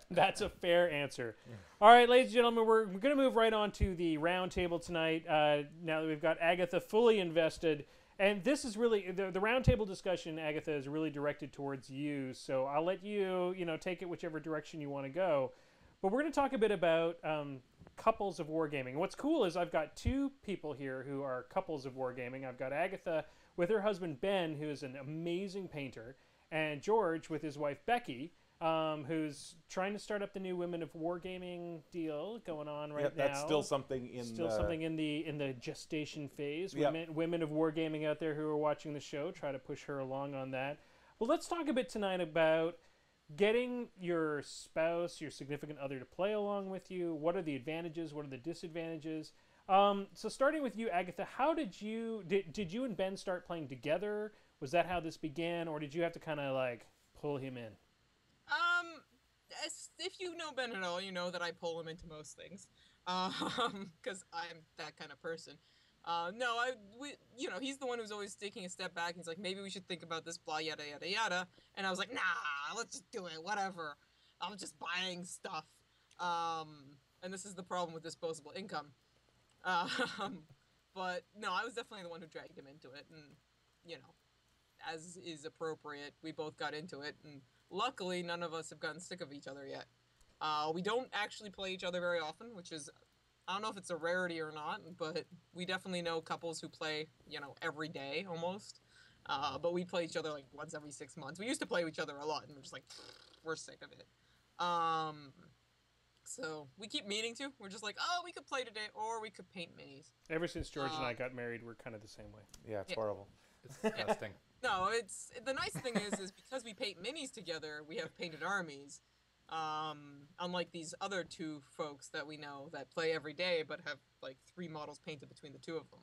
That's a fair answer. All right, ladies and gentlemen, we're going to move right on to the roundtable tonight. Now that we've got Agatha fully invested, and this is really the roundtable discussion. Agatha is really directed towards you, so I'll let you take it whichever direction you want to go. But we're going to talk a bit about couples of wargaming. What's cool is I've got 2 people here who are couples of wargaming. I've got Agatha with her husband Ben, who is an amazing painter, and George with his wife Becky, who's trying to start up the new Women of Wargaming deal going on right now. That's still something in something in the gestation phase. Yep. Women of Wargaming out there who are watching the show, try to push her along on that. Well, let's talk a bit tonight about getting your spouse, your significant other to play along with you. What are the advantages? What are the disadvantages? So starting with you, Agatha, how did you and Ben start playing together? Was that how this began, or did you have to kind of like pull him in? If you know Ben at all, you know that I pull him into most things, because I'm that kind of person. He's the one who's always taking a step back. And he's like, maybe we should think about this, blah, yada, yada, yada. And I was like, nah, let's just do it, whatever. I'm just buying stuff. And this is the problem with disposable income. But no, I was definitely the one who dragged him into it. And, as is appropriate, we both got into it. And luckily, none of us have gotten sick of each other yet. We don't actually play each other very often, which is, I don't know if it's a rarity or not, but we definitely know couples who play, every day almost. But we play each other like once every 6 months. We used to play with each other a lot, and we're just like, we're sick of it. So we keep meaning to. We're just like, oh, we could play today, or we could paint minis. Ever since George and I got married, we're kind of the same way. Yeah, it's horrible. It's disgusting. No, the nice thing is because we paint minis together, we have painted armies. Unlike these other 2 folks that we know that play every day, but have like 3 models painted between the 2 of them.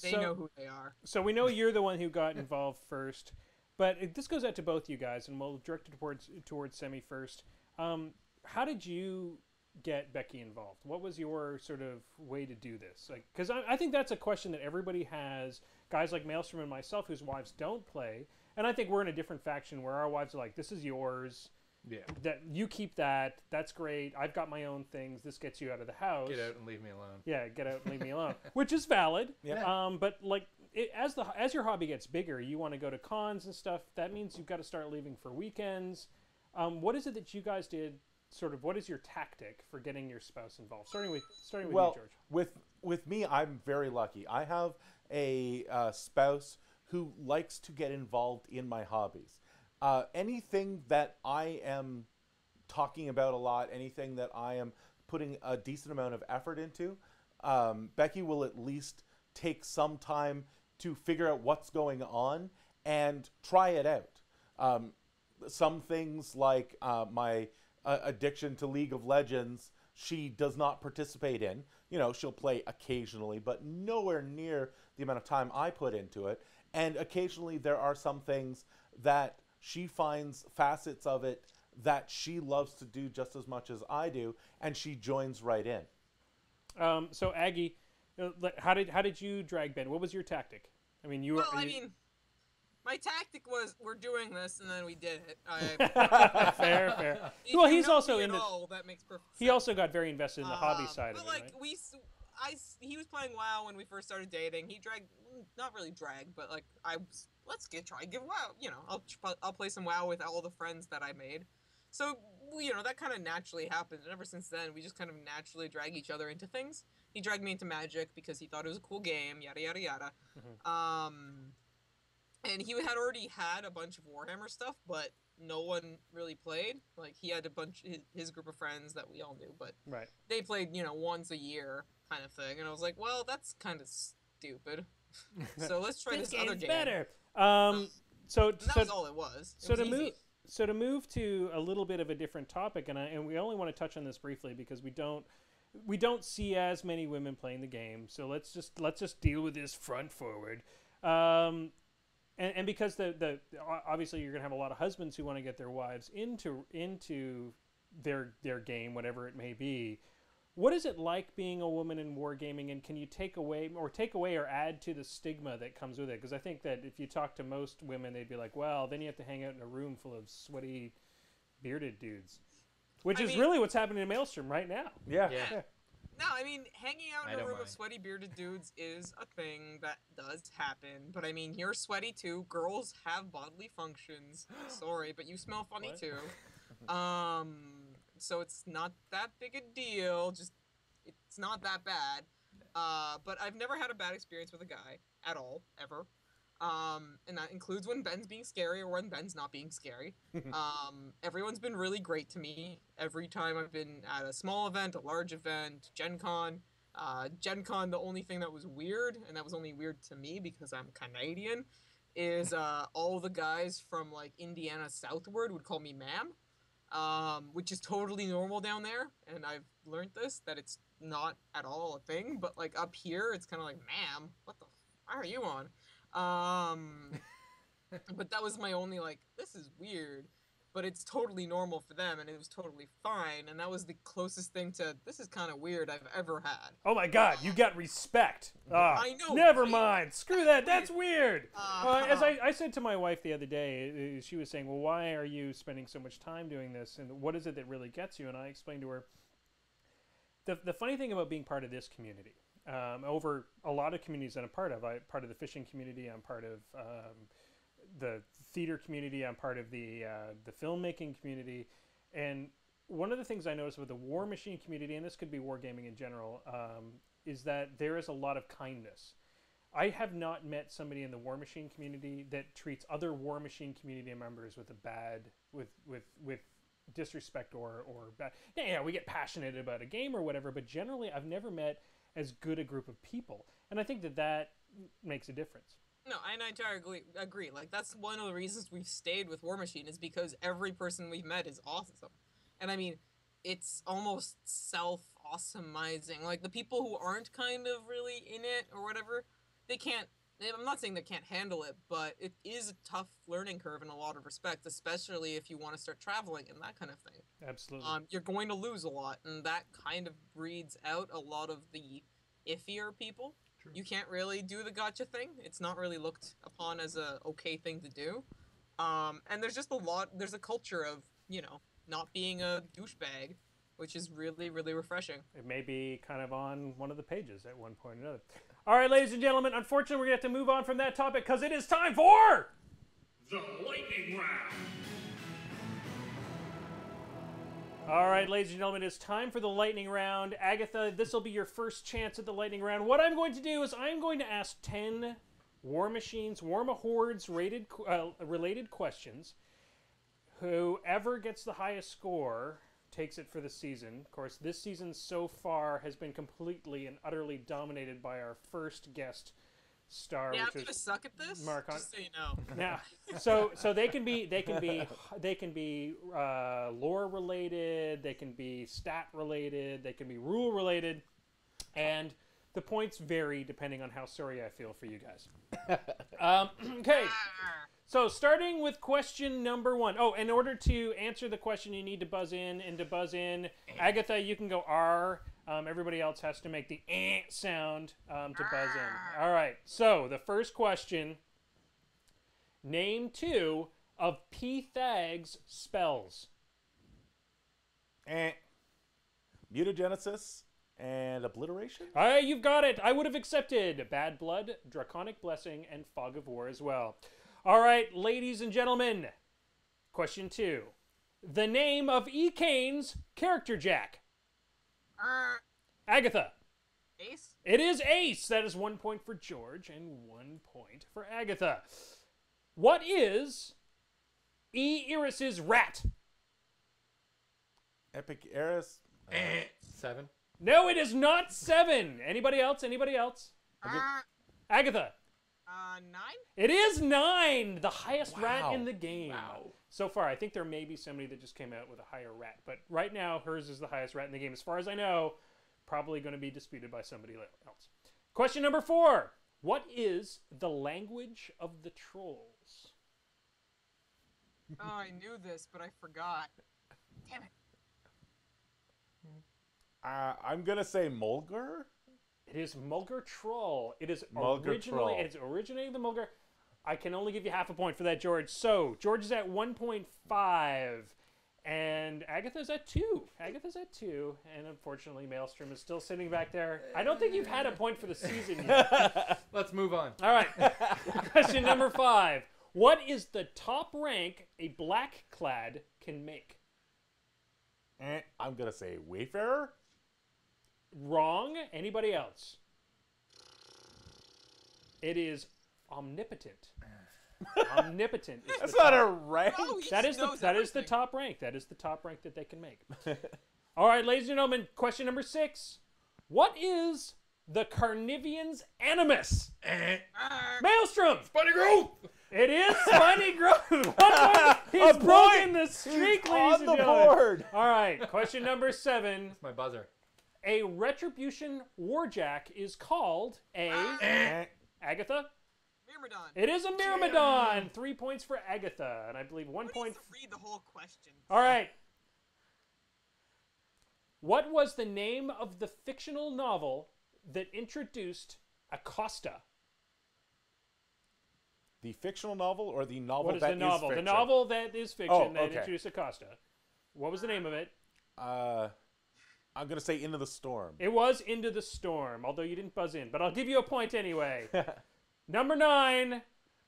They know who they are. So we know you're the one who got involved first, but this goes out to both you guys, and we'll direct it towards Semi first. How did you get Becky involved? What was your sort of way to do this? Like, because I think that's a question that everybody has. Guys like Maelstrom and myself, whose wives don't play, and I think we're in a different faction where our wives are like, "This is yours. Yeah. That you keep that. That's great. I've got my own things. This gets you out of the house. Get out and leave me alone. Yeah, get out and leave me alone," which is valid. Yeah. But like, as your hobby gets bigger, you want to go to cons and stuff. That means you've got to start leaving for weekends. What is it that you guys did? Sort of, what is your tactic for getting your spouse involved? Starting with you, George. With me, I'm very lucky. I have a spouse who likes to get involved in my hobbies. Anything that I am talking about a lot, anything that I am putting a decent amount of effort into, Becky will at least take some time to figure out what's going on and try it out. Some things like my addiction to League of Legends, she does not participate in. She'll play occasionally, but nowhere near the amount of time I put into it. And occasionally there are some things that she finds facets of it that she loves to do just as much as I do, and she joins right in. So Aggie, how did you drag Ben? What was your tactic? I mean, my tactic was, we're doing this, and then we did it. Fair. Well, he's also in the. That makes perfect sense. He also got very invested in the hobby side of it. But like he was playing WoW when we first started dating. He not really dragged, but like let's try give WoW. I'll play some WoW with all the friends that I made. So that kind of naturally happened, and ever since then we just kind of naturally drag each other into things. He dragged me into Magic because he thought it was a cool game, yada yada yada. And he had already had a bunch of Warhammer stuff, but no one really played. Like, he had his group of friends that we all knew, but they played, once a year kind of thing. And I was like, well, that's kind of stupid. So let's try this other game. Better. That was all it was. So to move to a little bit of a different topic, and we only want to touch on this briefly because we don't see as many women playing the game. So let's just deal with this front forward. And because the obviously you're gonna have a lot of husbands who want to get their wives into their game, whatever it may be. What is it like being a woman in wargaming, and can you take away or add to the stigma that comes with it? Because I think that if you talk to most women, they'd be like, well, then you have to hang out in a room full of sweaty, bearded dudes, which is really what's happening in Maelstrom right now. Yeah. No, I mean, hanging out in a room of sweaty, bearded dudes is a thing that does happen. But I mean, you're sweaty too. Girls have bodily functions. Sorry, but you smell funny too. So it's not that big a deal. It's not that bad. But I've never had a bad experience with a guy at all, ever. And that includes when Ben's being scary or when Ben's not being scary. Everyone's been really great to me every time I've been at a small event, a large event, Gen Con. Gen Con, the only thing that was weird, and that was only weird to me because I'm Canadian, is all the guys from like Indiana southward would call me ma'am, which is totally normal down there. And I've learned that it's not at all a thing, but like up here, it's kind of like, ma'am, what the f are you on? But that was my only this is weird, but it's totally normal for them, and it was totally fine, and that was the closest thing to this is kind of weird I've ever had. Oh my god, you got respect. I know. Never mind. Screw that. That's weird. As I said to my wife the other day, she was saying, well, why are you spending so much time doing this, and what is it that really gets you? And I explained to her, the funny thing about being part of this community, over a lot of communities that I'm part of. I'm part of the fishing community. I'm part of the theater community. I'm part of the filmmaking community. And one of the things I noticed with the War Machine community, and this could be wargaming in general, is that there is a lot of kindness. I have not met somebody in the War Machine community that treats other War Machine community members with with disrespect or bad. Yeah, we get passionate about a game or whatever, but generally I've never met as good a group of people, and I think that makes a difference. No, and I entirely agree. Like, that's one of the reasons we've stayed with War Machine, is because every person we've met is awesome. And I mean, it's almost self-awesomizing. Like, the people who aren't kind of really in it or whatever, they can't, I'm not saying they can't handle it, but it is a tough learning curve in a lot of respects, especially if you want to start traveling and that kind of thing. Absolutely. You're going to lose a lot, and that kind of breeds out a lot of the iffier people. True. You can't really do the gotcha thing. It's not really looked upon as a okay thing to do. And there's just there's a culture of, not being a douchebag, which is really, really refreshing. It may be kind of on one of the pages at one point or another. All right, ladies and gentlemen, unfortunately, we're going to have to move on from that topic because it is time for... The Lightning Round. All right, ladies and gentlemen, it's time for the Lightning Round. Agatha, this will be your first chance at the Lightning Round. What I'm going to do is I'm going to ask 10 War Machines, War Hordes related questions. Whoever gets the highest score takes it for the season. Of course, this season so far has been completely and utterly dominated by our first guest star, Yeah, I'm which gonna was suck at this. Mark on. Just so you know. Now, so they can be lore related, they can be stat related, they can be rule related, and the points vary depending on how sorry I feel for you guys. Okay. So, starting with question number 1. Oh, in order to answer the question, you need to buzz in. And to buzz in, Agatha, you can go R. Everybody else has to make the sound to buzz in. All right. So, the first question. Name 2 of P-Thag's spells. Mutagenesis and obliteration? All right, you've got it. I would have accepted Bad Blood, Draconic Blessing, and Fog of War as well. All right, ladies and gentlemen, question 2. The name of Kane's character Jack. Agatha. Ace? It is Ace. That is 1 point for George and 1 point for Agatha. What is Iris's rat? Epic Eris? 7. No, it is not 7. Anybody else? Agatha. 9? It is 9, the highest rat Wow. in the game. Wow. So far, I think there may be somebody that just came out with a higher rat, but right now, hers is the highest rat in the game. As far as I know, probably going to be disputed by somebody else. Question number 4. What is the language of the trolls? Oh, I knew this, but I forgot. Damn it. I'm gonna say Mulgar. It is Mulgar Troll. It is Mulgar Troll. It's originating the Mulgar. I can only give you half a point for that, George. So, George is at 1.5, and Agatha's at 2. And unfortunately, Maelstrom is still sitting back there. I don't think you've had a point for the season yet. Let's move on. All right. Question number 5. What is the top rank a black clad can make? I'm gonna say Wayfarer. Wrong. Anybody else? It is omnipotent. Omnipotent. Is That's the not top. a rank. Oh, he That just is the knows that is the everything. top rank. That is the top rank that they can make. All right, ladies and gentlemen. Question number 6. What is the Carnivian's animus? Maelstrom. Bunny growth! It is Spiny Growth. 1 point. He's A broken point. the streak, He's ladies on and the gentlemen. board. All right, question number 7. It's my buzzer. A Retribution Warjack is called a Agatha. Myrmidon. It is a Myrmidon. 3 points for Agatha, and I believe 1 Who point. needs to read the whole question? All right. What was the name of the fictional novel that introduced Acosta? The fictional novel or the novel What is that the novel? fiction? The novel that is fiction Oh, that okay. introduced Acosta. What was the name of it? I'm gonna say Into the Storm. It was Into the Storm, although you didn't buzz in, but I'll give you a point anyway. Number 9.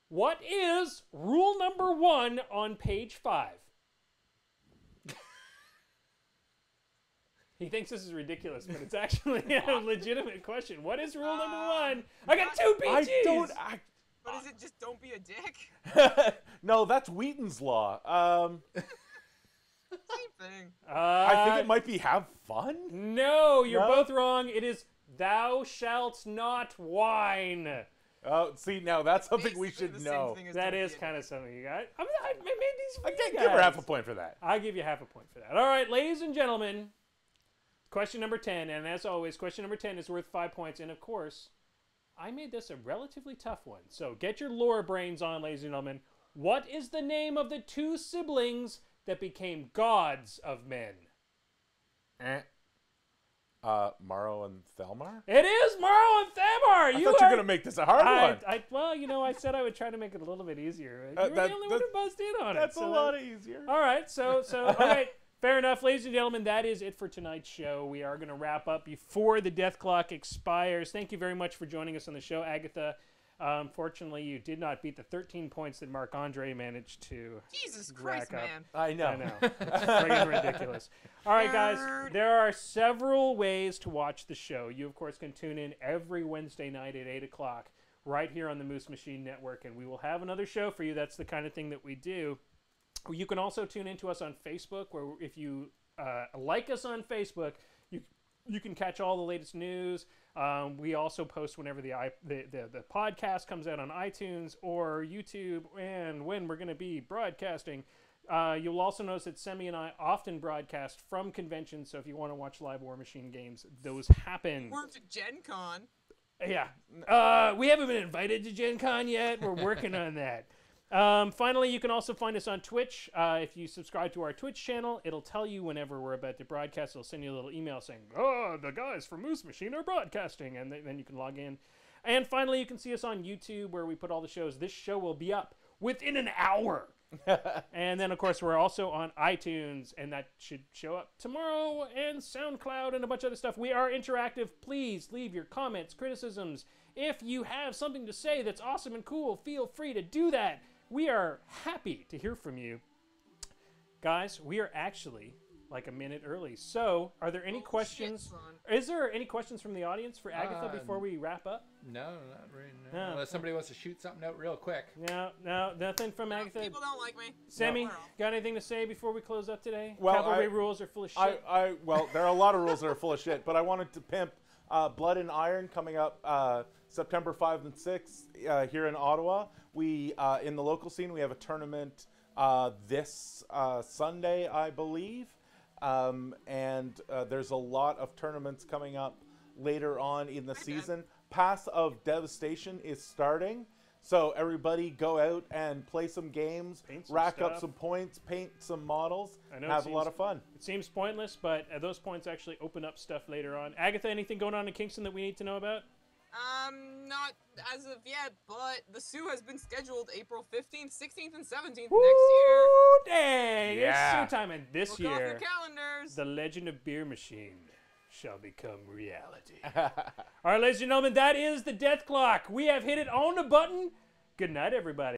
What is rule number 1 on page 5? He thinks this is ridiculous, but it's actually a legitimate question. What is rule number 1? I got 2 PGs! I don't. But is it just don't be a dick? No, that's Wheaton's law. Same thing. I think it might be have fun. No, you're No? both wrong. It is thou shalt not whine. Oh, see, now that's something we Basically should the same know. thing as That don't is be a kind of something you got. I made these for I you can't guys. give her half a point for that. I'll give you half a point for that. All right, ladies and gentlemen, question number 10. And as always, question number 10 is worth 5 points. And of course, I made this a relatively tough one. So get your lore brains on, ladies and gentlemen. What is the name of the 2 siblings that became gods of men? Morrow and Thelmar? It is Morrow and Thamar. I thought you were gonna make this a hard one. Well, you know, I said I would try to make it a little bit easier. You were that- the only one who buzzed in on That's it. a so lot easier. All right, so all right, fair enough, ladies and gentlemen. That is it for tonight's show. We are going to wrap up before the death clock expires. Thank you very much for joining us on the show, Agatha. Unfortunately, you did not beat the 13 points that Marc Andre managed to Jesus rack Christ, up. man. I know. I know. It's friggin' ridiculous. All right, guys. Nerd. There are several ways to watch the show. You, of course, can tune in every Wednesday night at 8 o'clock. right here on the Moose Machine Network, and we will have another show for you. That's the kind of thing that we do. You can also tune into us on Facebook, where if you like us on Facebook, you can catch all the latest news. We also post whenever the podcast comes out on iTunes or YouTube, and when we're going to be broadcasting. You'll also notice that Semi and I often broadcast from conventions, so if you want to watch live War Machine games, those happen. We're to Gen Con. Yeah. We haven't been invited to Gen Con yet. We're working on that. Finally, you can also find us on Twitch. If you subscribe to our Twitch channel, it'll tell you whenever we're about to broadcast. It'll send you a little email saying, "Oh, the guys from Moose Machine are broadcasting," and then you can log in. And finally, you can see us on YouTube, where we put all the shows. This show will be up within an hour. And then, of course, we're also on iTunes, and that should show up tomorrow, and SoundCloud, and a bunch of other stuff. We are interactive. Please leave your comments, criticisms. If you have something to say that's awesome and cool, feel free to do that. We are happy to hear from you. Guys, we are actually like a minute early. So, are there any questions? Is there any questions from the audience for Agatha before we wrap up? No, not really. No. Unless somebody wants to shoot something out real quick. No, nothing from Agatha. People don't like me. Sammy, got anything to say before we close up today? Well, Cavalry rules are full of shit. Well, there are a lot of rules that are full of shit, but I wanted to pimp Blood and Iron coming up September 5th and 6th here in Ottawa. We in the local scene, we have a tournament this Sunday, I believe. And there's a lot of tournaments coming up later on in the season. Pass of Devastation is starting, so everybody go out and play some games, rack up some points, paint some models, and have a lot of fun. It seems pointless, but those points actually open up stuff later on. Agatha, anything going on in Kingston that we need to know about? Not as of yet, but the Sioux has been scheduled April 15th, 16th, and 17th Woo, next year. Dang! Yeah. It's Sioux time, and this Look off your year, calendars. the Legend of Beer Machine shall become reality. All right, ladies and gentlemen, that is the Death Clock. We have hit it on the button. Good night, everybody.